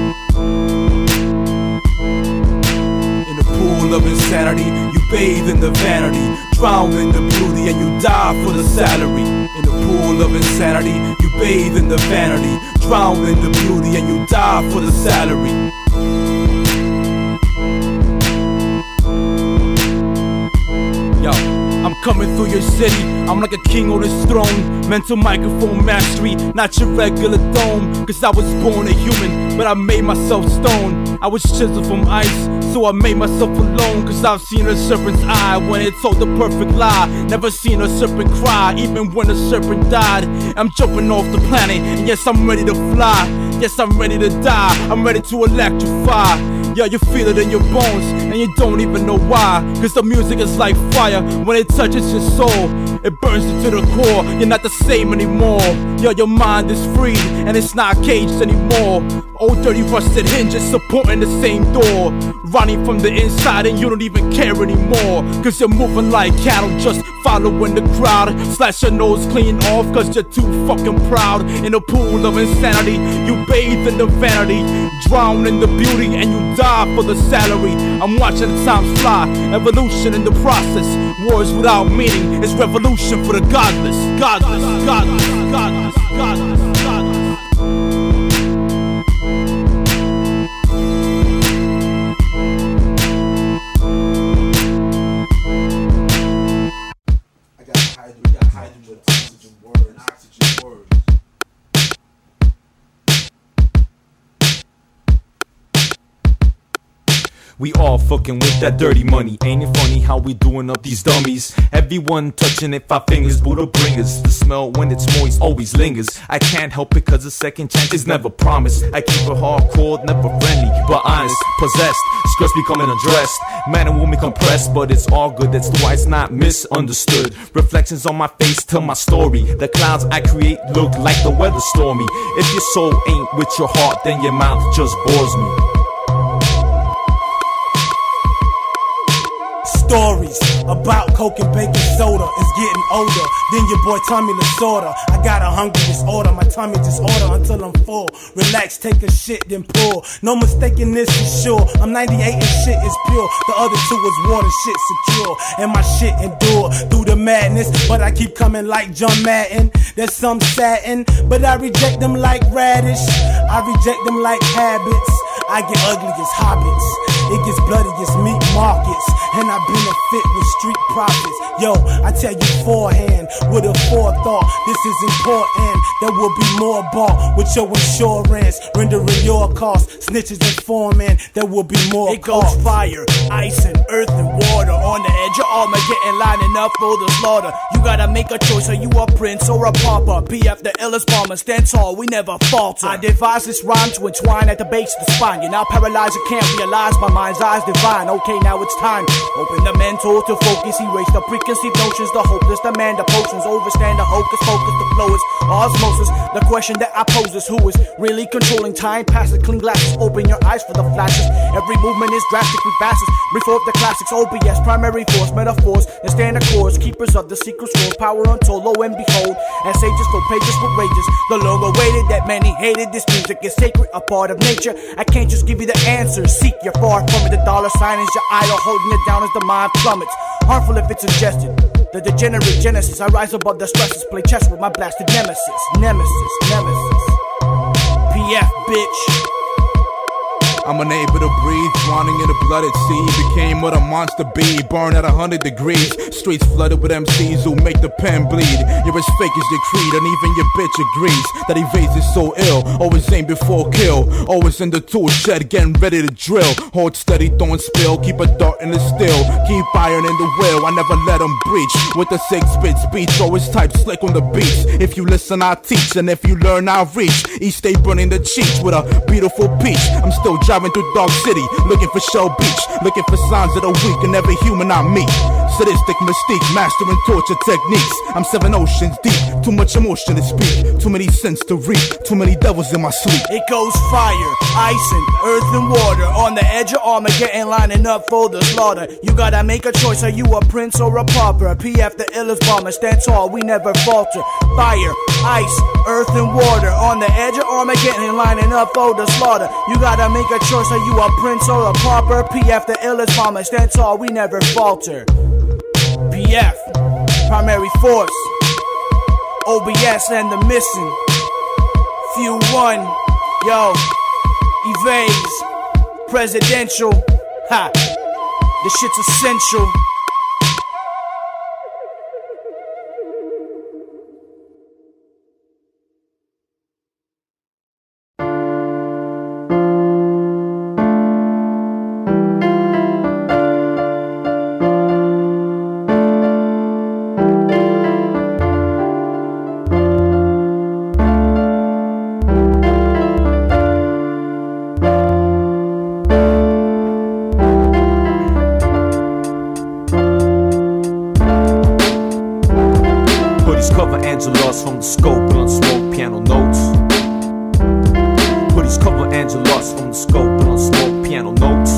In a pool of insanity, you bathe in the vanity, drown in the beauty, and you die for the salary. In a pool of insanity, you bathe in the vanity, drown in the beauty, and you die for the salary. Yo, I'm coming through your city, I'm like a king on his throne. Mental microphone mastery, not your regular dome. Cause I was born a human, but I made myself stone. I was chiseled from ice, so I made myself alone. Cause I've seen a serpent's eye when it told the perfect lie. Never seen a serpent cry, even when a serpent died. I'm jumping off the planet, and yes, I'm ready to fly. Yes, I'm ready to die, I'm ready to electrify. Yeah, you feel it in your bones, and you don't even know why. Cause the music is like fire, when it touches your soul, it burns you to the core. You're not the same anymore. Yo, your mind is free, and it's not caged anymore. Old dirty rusted hinges supporting the same door. Running from the inside and you don't even care anymore. Cause you're moving like cattle, just following the crowd. Slash your nose clean off cause you're too fucking proud. In a pool of insanity, you bathe in the vanity. Drown in the beauty and you die for the salary. I'm watching the times fly, evolution in the process. Wars without meaning is revolution for the godless. Godless, godless, godless, godless, godless. We gotta hide them with oxygen words. We all fucking with that dirty money. Ain't it funny how we doing up these dummies? Everyone touching it, 5 fingers, Buddha bringers. The smell when it's moist always lingers. I can't help it cause a second chance is never promised. I keep it hardcore, never friendly, but honest. Possessed, skirts becoming undressed. Man and woman compressed, but it's all good. That's why it's not misunderstood. Reflections on my face tell my story. The clouds I create look like the weather stormy. If your soul ain't with your heart, then your mouth just bores me. Stories about coke and baking soda is getting older than your boy Tommy Lasorda. I got a hungry disorder, my tummy disorder until I'm full. Relax, take a shit, then pull. No mistaking this is sure. I'm 98 and shit is pure. The other 2 is water, shit secure. And my shit endure through the madness. But I keep coming like John Madden. There's some satin, but I reject them like radish. I reject them like habits. I get ugly as hobbits. It gets bloody as meat markets. And I benefit with street profits. Yo, I tell you forehand, with a forethought, this is important. There will be more bought with your insurance, rendering your cost. Snitches and foremen, there will be more. It goes fire, ice and earth and water. On the edge of Armageddon, lining up for the slaughter. You gotta make a choice, are you a prince or a pauper? PF the illest bomber, stand tall, we never falter. I devise this rhyme to entwine at the base of the spine. You're now paralyzed, you can't realize my mind's eyes divine. Okay, now it's time. Open the mental to focus, erase the preconceived notions, the hopeless, the man, the potions, overstand the hocus pocus, the flow is osmosis. The question that I pose is who is really controlling time? Past the clean glasses, open your eyes for the flashes. Every movement is drastic with basses. Before the classics, O.B.S, primary force, metaphors, and standard chords, keepers of the secret scrolls, power untold, lo and behold, and sages fill pages with rages. The logo waited that many hated. This music is sacred, a part of nature. I can't just give you the answers, seek your far from it. The dollar sign is your idol, holding it down as the mind plummets. Harmful if it's ingested. The degenerate genesis, I rise above the stresses, play chess with my blasted nemesis. Nemesis, nemesis. PF, bitch. I'm unable to breathe, drowning in a blooded sea. Became what a monster be, burned at 100 degrees. Streets flooded with MCs who make the pen bleed. You're as fake as your creed, and even your bitch agrees that Evaize is so ill. Always aim before kill, always in the tool shed, getting ready to drill. Hold steady, throwing spill, keep a dart in the still. Keep iron in the will, I never let them breach. With a 6-bit speech, always type slick on the beats. If you listen, I'll teach, and if you learn, I'll reach. Each stay burning the cheeks with a beautiful peach. I'm still driving through Dark City, looking for Shell Beach, looking for signs of the weak in every human I meet. Sadistic mystique, mastering torture techniques. I'm 7 oceans deep, too much emotion to speak, too many sins to reap, too many devils in my sleep. It goes fire, ice and earth and water. On the edge of Armageddon, lining up for the slaughter. You gotta make a choice, are you a prince or a pauper? PF the illest bomber, stand tall, we never falter. Fire, ice, earth and water. On the edge of Armageddon, lining up for the slaughter. You gotta make a choice, are you a prince or a pauper? PF the illest bomber, stand tall, we never falter. PF, primary force, O.B.S and the missing. Few 1, yo, Evaize, presidential, ha, this shit's essential. Cover Angelust from the scope, blunt smoke, piano notes. Hoodies cover Angelust from the scope, but on smoke piano notes.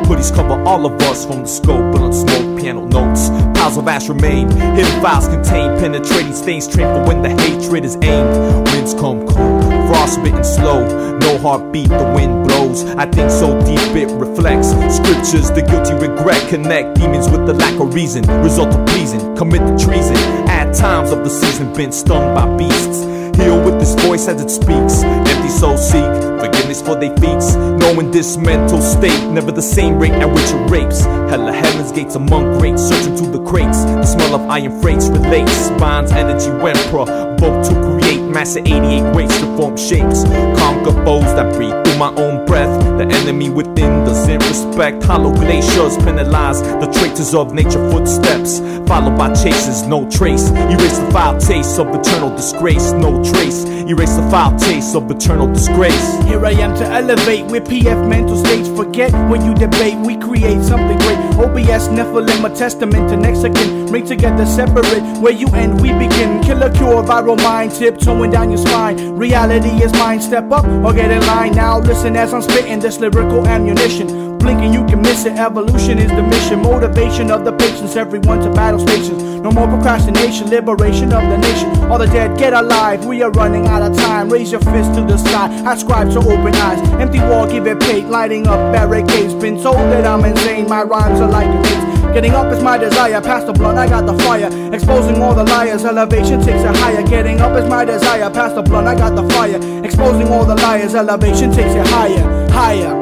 Hoodies cover all of us from the scope, but on smoke piano notes. Piles of ash remain, hidden files contain penetrating stains, trained for when the hatred is aimed. Winds come cold, frostbitten slow, no heartbeat, the wind blows. I think so deep it reflects scriptures, the guilty regret. Connect demons with the lack of reason, result of pleasing, commit the treason. At times of the season been stung by beasts, heal with this voice as it speaks. Empty souls seek forgiveness for their feats, knowing this mental state never the same rate at which it rapes. Hella heaven's gates among greats, searching to the crates. The smell of iron freights relates, binds energy when provoked to create massive 88 ways to form shapes. Conquer foes that breathe through my own breath. The enemy within doesn't respect. Hollow glaciers penalize the traitors of nature footsteps, followed by chases, no trace. Erase the foul taste of eternal disgrace, no trace. Erase the foul taste of eternal disgrace. Here I am to elevate with PF mental states. Forget when you debate, we create something great. O.B.S, Nephilim, a testament to next again. Bring together separate, where you end, we begin. Killer cure, viral mind, tiptoeing down your spine. Reality is mine, step up or get in line. Now listen as I'm spitting this lyrical ammunition. Blinking, you can miss it. Evolution is the mission. Motivation of the patience. Everyone to battle stations. No more procrastination. Liberation of the nation. All the dead get alive. We are running out of time. Raise your fist to the sky. I scribe to open eyes. Empty wall, give it paid. Lighting up barricades. Been told that I'm insane. My rhymes are like grenades. Getting up is my desire. Past the blunt, I got the fire. Exposing all the liars. Elevation takes it higher. Getting up is my desire. Past the blunt, I got the fire. Exposing all the liars. Elevation takes it higher. Higher.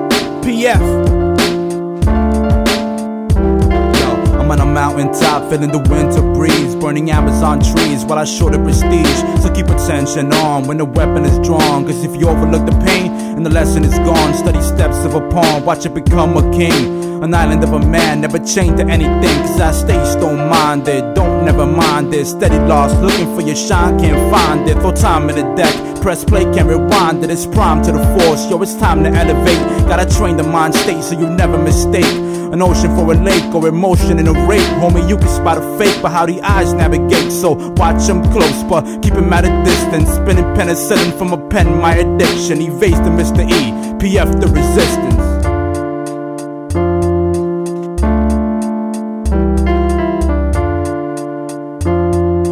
PF. I'm on a mountaintop, feeling the winter breeze, burning Amazon trees while I show the prestige. So keep attention on when the weapon is drawn, cause if you overlook the pain and the lesson is gone, study steps of a pawn, watch it become a king. An island of a man, never chained to anything, cause I stay stone-minded. Don't never mind this, steady lost, looking for your shine, can't find it. Throw time in the deck, press play, can't rewind it. It's prime to the force, yo, it's time to elevate. Gotta train the mind state so you never mistake an ocean for a lake or emotion in a rape. Homie, you can spot a fake, but how the eyes navigate. So watch them close, but keep him at a distance. Spinning penicillin from a pen, my addiction. Evaize the Mr. E, PF the resistance.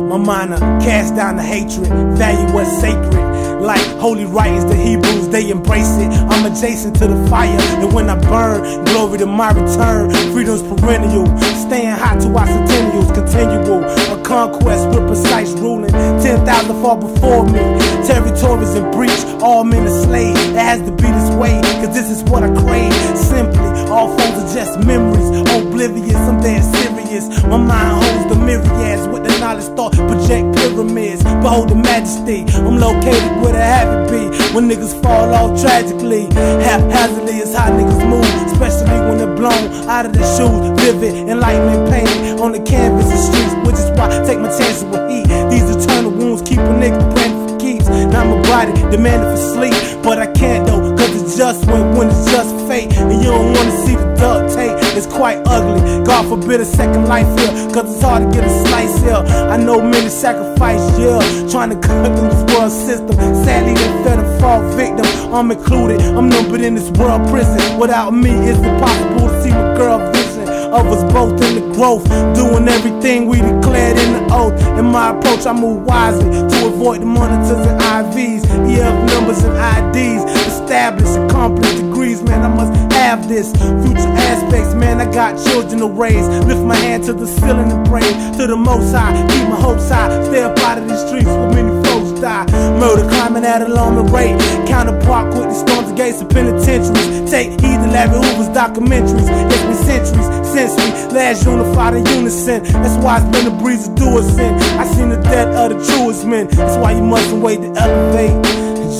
My mind cast down the hatred, value what's sacred. Like holy writings, the Hebrews, they embrace it. I'm adjacent to the fire, and when I burn, glory to my return. Freedom's perennial, staying hot to our centennials, continual. A conquest with precise ruling, 10,000 far before me. Territories in breach, all men are slaves. It has to be this way, cause this is what I crave. Simply, all foes are just memories, oblivious, I'm dead serious. My mind holds the myriads with the knowledge thought, project pyramids. Behold the majesty, I'm located where the habit be. When niggas fall off tragically, haphazardly is how niggas move, especially when they're blown out of their shoes. Vivid enlightenment painted on the canvas and streets, which is why I take my chances with heat. These eternal wounds keep a nigga praying for keeps. Now my body demanding for sleep, but I can't though, cause it's just when it's just fate. And you don't wanna see the duct tape, it's quite ugly. God forbid a second life here, cause it's hard to get a slice here. I know many sacrifice, yeah, trying to cut through this world system. Sadly they fell and fall victim, I'm included. I'm numbered in this world prison. Without me it's impossible to see my girl vision of us both in the growth, doing everything we declared in the oath. In my approach I move wisely to avoid the monitors and IVs, EF numbers and IDs. Established, accomplished degrees, man, I must have this. Future aspects, man, I got children to raise. Lift my hand to the ceiling and pray to the most high, keep my hopes high. Stay up out of the streets where many folks die. Murder climbing at an alarming rate. Counterpart quick the storms, the gates of penitentiaries. Take heed to Larry Hoover's documentaries. It's been centuries since we last unified in unison. That's why it's been a breeze to do us in. I seen the death of the truest men. That's why you mustn't wait to elevate.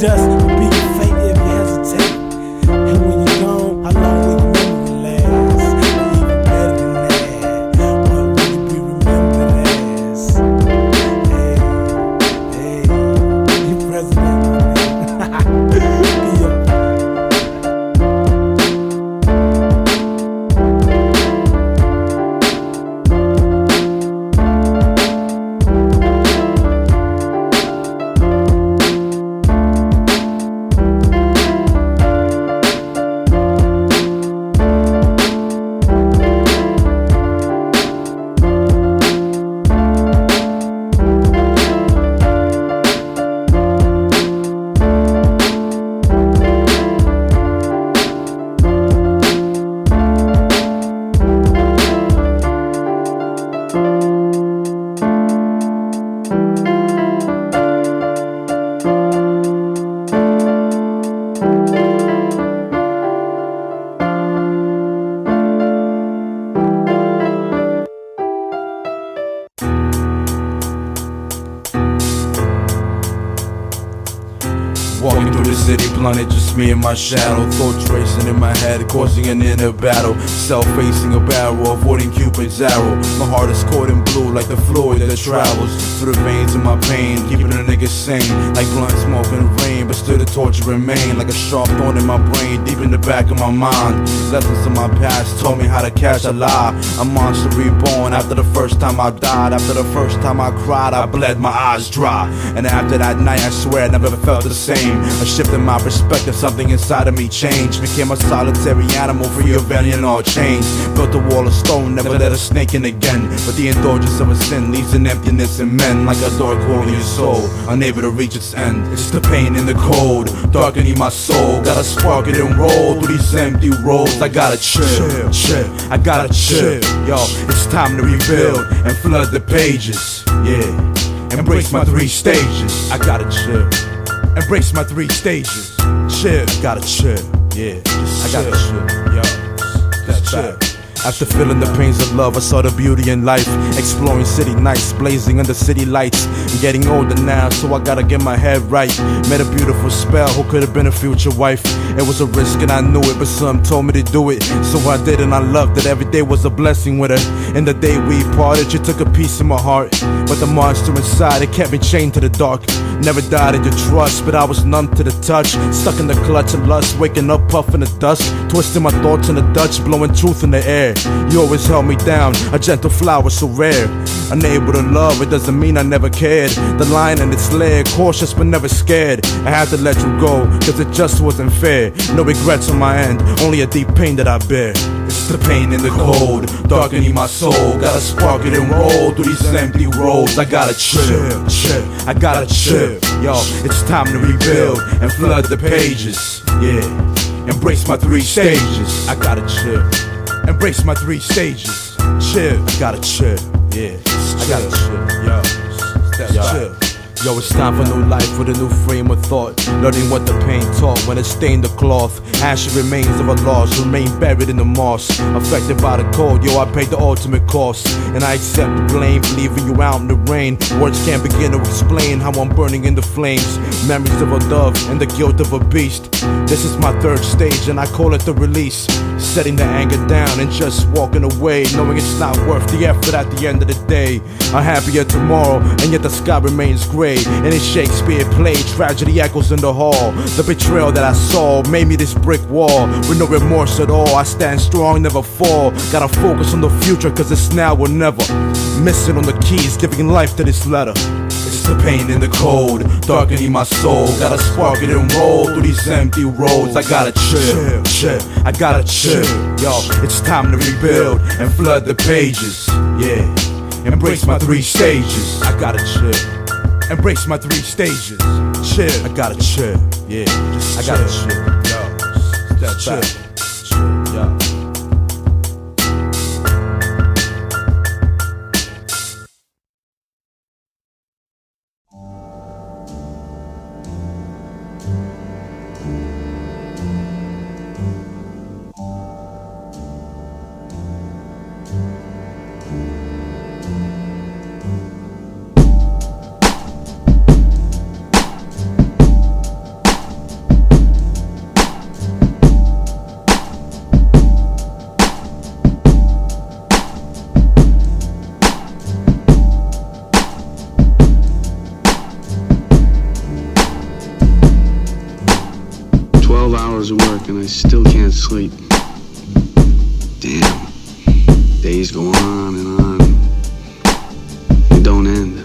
Just be your fate if you hesitate. And when you're gone, how long will your memory last? Or even better than that, what will you be remembered as? Hey, you president. blunted, just me and my shadow. Thoughts racing in my head, causing an inner battle. Self-facing a barrel, avoiding Cupid's arrow. My heart is caught in blue like the fluid that travels through the veins of my pain, keeping a nigga sane. Like blunt smoke in the rain, but still the torture remain. Like a sharp thorn in my brain, deep in the back of my mind. Lessons of my past taught me how to catch a lie. A monster reborn after the first time I died. After the first time I cried, I bled, my eyes dry. And after that night, I swear I never felt the same. A shift in my perspective, something inside of me changed. Became a solitary animal, free of any and all chains. Built a wall of stone, never let a snake in again. But the indulgence of a sin leaves an emptiness in men. Like a dark hole in your soul, unable to reach its end. It's the pain in the cold, darkening my soul. Gotta spark it and roll through these empty roads. I gotta chill, chill, I gotta chill. Yo, it's time to rebuild and flood the pages. Yeah, embrace my 3 stages. I gotta chill, embrace my 3 stages. Chill, gotta chill. Yeah, I gotta chill. Yo, that's chill. After feeling the pains of love, I saw the beauty in life. Exploring city nights, blazing under city lights. I'm getting older now, so I gotta get my head right. Met a beautiful spell who could have been a future wife. It was a risk and I knew it, but some told me to do it. So I did, and I loved it. Every day was a blessing with her. And the day we parted, she took a piece of my heart. But the monster inside, it kept me chained to the dark. Never died in your trust, but I was numb to the touch. Stuck in the clutch of lust, waking up puffing the dust. Twisting my thoughts in the Dutch, blowing truth in the air. You always held me down, a gentle flower so rare. Unable to love, it doesn't mean I never cared. The lion in its lair, cautious but never scared. I had to let you go, cause it just wasn't fair. No regrets on my end, only a deep pain that I bear. It's the pain in the cold, darkening my soul. Gotta spark it and roll through these empty roads. I gotta chill, chill, I gotta chill. Yo, it's time to rebuild and flood the pages. Yeah, embrace my 3 stages. I gotta chill, embrace my 3 stages. Chill, I gotta chill. Yeah, I gotta chill. Yo, that's chill. Yo, it's time for new life with a new frame of thought. Learning what the pain taught when it stained the cloth. Ashy remains of a loss remain buried in the moss. Affected by the cold, yo, I paid the ultimate cost. And I accept the blame for leaving you out in the rain. Words can't begin to explain how I'm burning in the flames. Memories of a dove and the guilt of a beast. This is my 3rd stage and I call it the release. Setting the anger down and just walking away, knowing it's not worth the effort at the end of the day. A happier tomorrow, and yet the sky remains gray. And in Shakespeare play, tragedy echoes in the hall. The betrayal that I saw made me this brick wall. With no remorse at all, I stand strong, never fall. Gotta focus on the future, cause it's now or never. Missing on the keys, giving life to this letter. It's the pain in the cold, darkening my soul. Gotta spark it and roll through these empty roads. I gotta chill, chill, I gotta chill. Yo, it's time to rebuild and flood the pages. Yeah, embrace my 3 stages. I gotta chill, embrace my 3 stages. Chill, I gotta chill. Yeah, I gotta chill. Yo, step back. Chill, yo. Hours of work and I still can't sleep. Damn. Days go on and on. They don't end.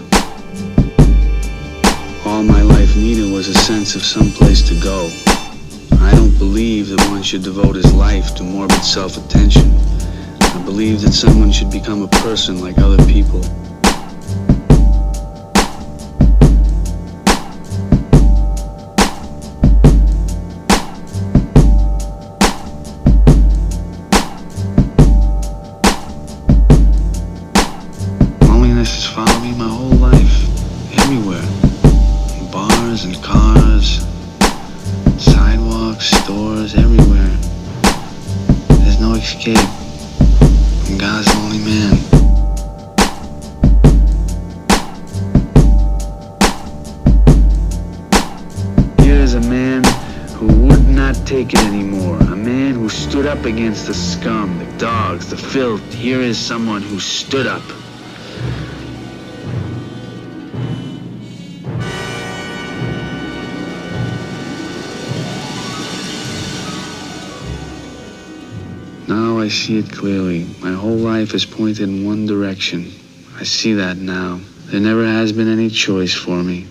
All my life needed was a sense of some place to go. I don't believe that one should devote his life to morbid self-attention. I believe that someone should become a person like other people. Has followed me my whole life, everywhere, in bars and cars, sidewalks, stores, everywhere. There's no escape from God's lonely man. Here is a man who stood up against the scum, the dogs, the filth. Here is someone who stood up. Now I see it clearly. My whole life is pointed in one direction. I see that now. There never has been any choice for me.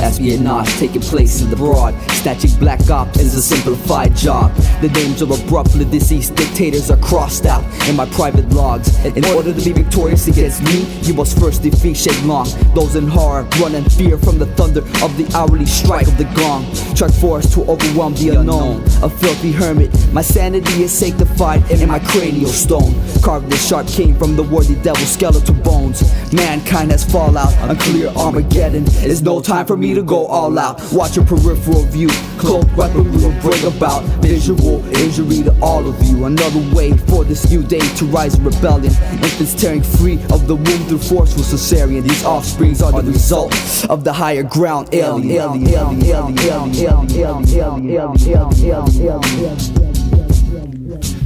Espionage taking place in the broad. Snatching black ops is a simplified job. The names of abruptly deceased dictators are crossed out in my private logs. In order to be victorious against me, you must first defeat Shake Long. Those in horror run in fear from the thunder of the hourly strike of the gong. Truck force to overwhelm the unknown. A filthy hermit, my sanity is sanctified in my cranial stone. Carved this sharp cane from the worthy devil's skeletal bones. Mankind has fallout, unclear Armageddon. It's no time for me to go all out. Watch your peripheral view. Cloak weapon will bring about visual injury to all of you. Another way for this new day to rise in rebellion. Infants tearing free of the womb through forceful cesarean. These offsprings are the result of the higher ground alien.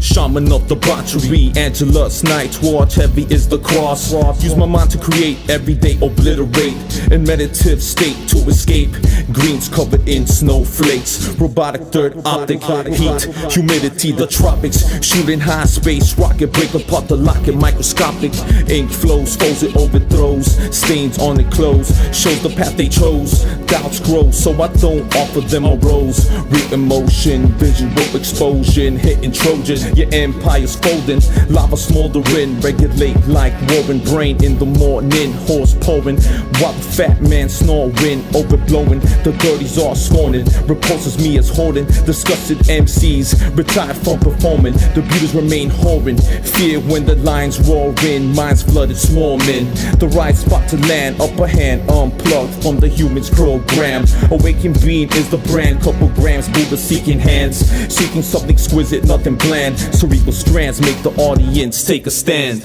Shaman of debauchery, Angelust, night watch, heavy is the cross. Use my mind to create, everyday obliterate. In meditative state to escape. Greens covered in snowflakes. Robotic third optic, heat, humidity, the tropics. Shooting high space, rocket break apart the locket, microscopic. Ink flows, foes it overthrows. Stains on the clothes, shows the path they chose. Doubts grow, so I don't offer them a rose. Real emotion, visual explosion, hitting Trojan. Your empire's folding, lava smoldering. Regulate like warring brain in the morning. Horse pouring, while the fat man snoring. Overblowing, the dirties are scorning. Repulses me as hoarding. Disgusted MCs, retired from performing. The beauties remain whoring. Fear when the lines roar in. Minds flooded swarming. The right spot to land, upper hand unplugged from the human's program. Awakened being is the brand. Couple grams, Buddha seeking hands. Seeking something exquisite, nothing bland. Cerebral strands make the audience take a stand.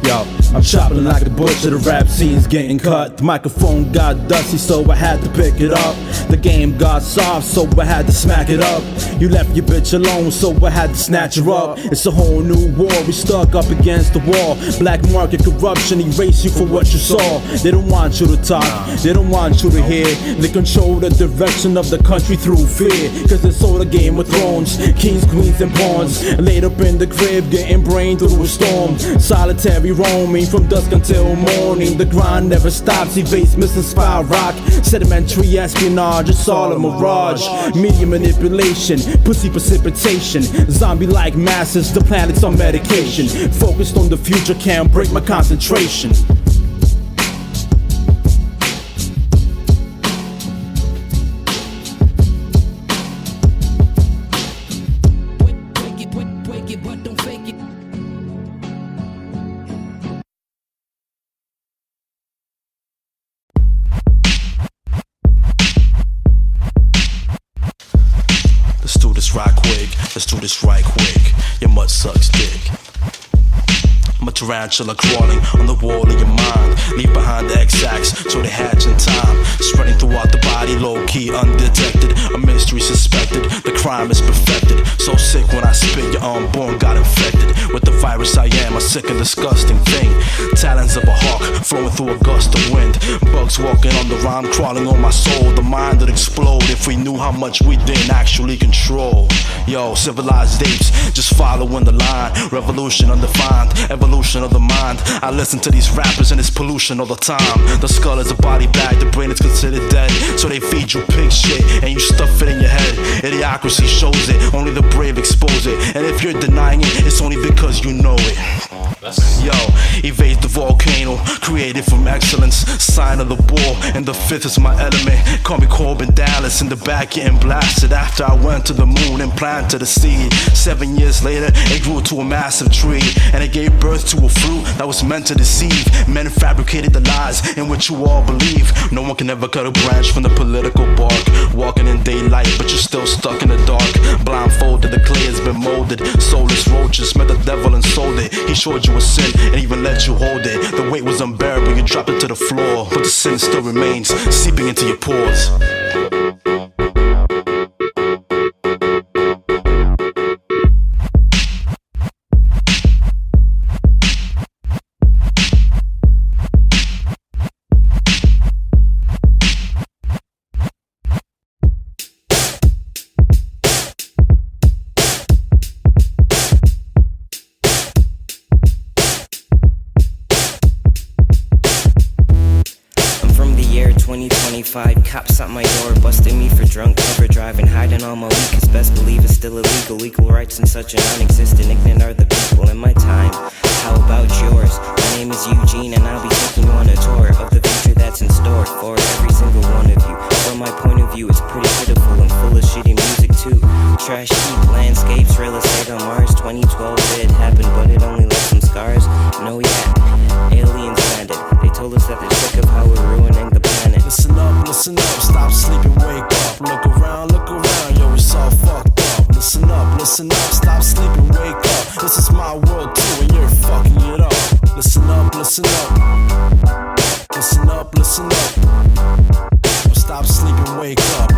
Yo, I'm chopping like a butcher, the rap scene's getting cut. The microphone got dusty, so I had to pick it up. The game got soft, so I had to smack it up. You left your bitch alone, so I had to snatch her up. It's a whole new war, we stuck up against the wall. Black market corruption, erase you for what you saw. They don't want you to talk, they don't want you to hear. They control the direction of the country through fear. Cause it's all a Game of Thrones, kings, queens, and pawns. Laid up in the crib, getting brain through a storm. Solitary roaming from dusk until morning. The grind never stops, Evaize missing Spyrock. Sedimentary espionage, it's all a mirage. Media manipulation, pussy precipitation. Zombie-like masses, the planet's on medication. Focused on the future, can't break my concentration. Let's do this right quick. Your mud sucks dick. I'm a tarantula crawling on the wall of your mind. Leave behind the X-axis till they hatch in time. Spreading throughout the body, low-key, undetected. A mystery suspected, the crime is perfected. So sick when I spit, your unborn got infected. With the virus I am, a sick and disgusting thing. Talons of a hawk, flowing through a gust of wind. Bugs walking on the rhyme, crawling on my soul. The mind would explode if we knew how much we didn't actually control. Yo, civilized apes, just following the line. Revolution undefined, evolution of the mind. I listen to these rappers and it's pollution all the time. The skull is a body bag, the brain is considered dead. So they feed you pig shit and you stuff it in your head. Idiocracy shows it, only the brave expose it. And if you're denying it, it's only because you know it. Yo, Evaize the volcano, created from excellence. Sign of the bull, and the fifth is my element. Call me Corbin Dallas, in the back getting blasted after I went to the moon and planted a seed. 7 years later, it grew to a massive tree, and it gave birth to a fruit that was meant to deceive. Men fabricated the lies in which you all believe. No one can ever cut a branch from the political bark. Walking in daylight, but you're still stuck in the dark. Blindfolded, the clay has been molded. Soulless roaches met the devil and sold it. He showed you a sin and even let you hold it. The weight was unbearable, you dropped it to the floor, but the sin still remains, seeping into your pores. Cops at my door, busting me for drunk cover driving, hiding all my weed, cause best believe it's still illegal. Equal rights in such a non-existent, ignorant are the people in my time. How about yours? My name is Eugene, and I'll be taking you on a tour of the future that's in store for every single one of you. From my point of view, it's pretty pitiful and full of shitty music too. Trash heap, landscapes, real estate on Mars. 2012 it happened, but it only left some scars. No, yeah, aliens landed. They told us that they're sick of how we're ruining the planet. Listen up, stop sleeping, wake up. Look around, yo, it's all fucked up. Listen up, stop sleeping, wake up. This is my world too, and you're fucking it up. Listen up. Listen up. Stop sleeping, wake up.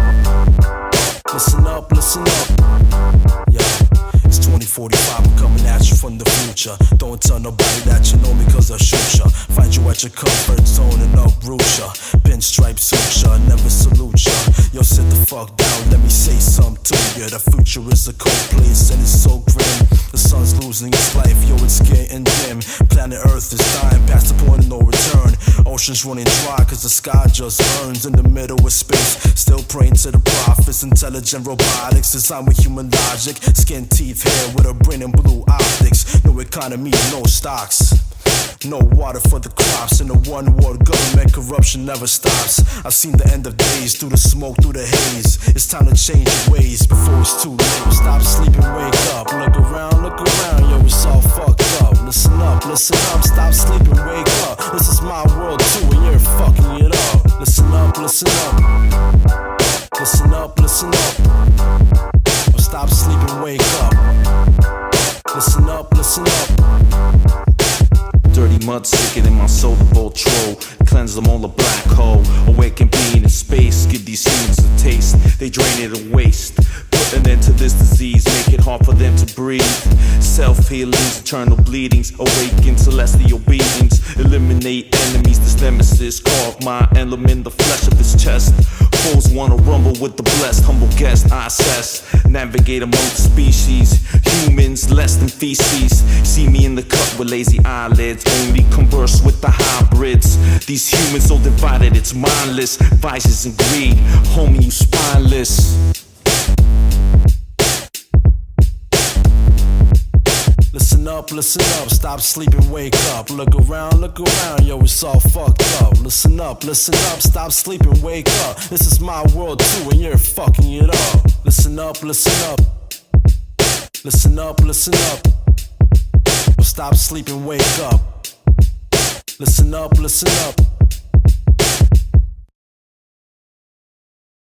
Listen up. Yeah, it's 2045, I'm coming at you from the future. Don't tell nobody that you know me, cause I'll shoot ya. Find you at your comfort zone and uproot ya. Pinstripe suit ya, never salute ya. Yo, sit the fuck down, let me say something to ya. The future is a cold place and it's so grim. The sun's losing its life, yo, it's getting dim. Planet Earth is dying, past the point of no return. Oceans running dry, cause the sky just burns. In the middle of space, still praying to the prophets. Intelligent robotics, designed with human logic. Skin, teeth, hair, with a brain and blue optics. No economy, no stocks. No water for the crops. In a one-world government, corruption never stops. I've seen the end of days, through the smoke, through the haze. It's time to change your ways before it's too late. Stop sleeping, wake up. Look around, yo, it's all fucked up. Listen up, stop sleeping, wake up. This is my world too, and you're fucking it up. Listen up. Stop sleeping, wake up. Listen up. Dirty mud sicker than my soul to Voltro. Cleanse them all a black hole. Awaken being in space. Give these humans a taste. They drain it and waste. Put an end to this disease. Make it hard for them to breathe. Self-healings, eternal bleedings. Awaken celestial beings. Eliminate enemies. This nemesis. Carve my emblem in the flesh of his chest. Foes wanna rumble with the blessed. Humble guest I assess. Navigate among the species. Humans less than feces. See me in the cup with lazy eyelids. Only converse with the hybrids. These humans so divided, it's mindless. Vices and greed, homie, you spineless. Listen up, stop sleeping, wake up. Look around, yo, it's all fucked up. Listen up, stop sleeping, wake up. This is my world too, and you're fucking it up. Listen up. Stop sleeping, wake up. Listen up.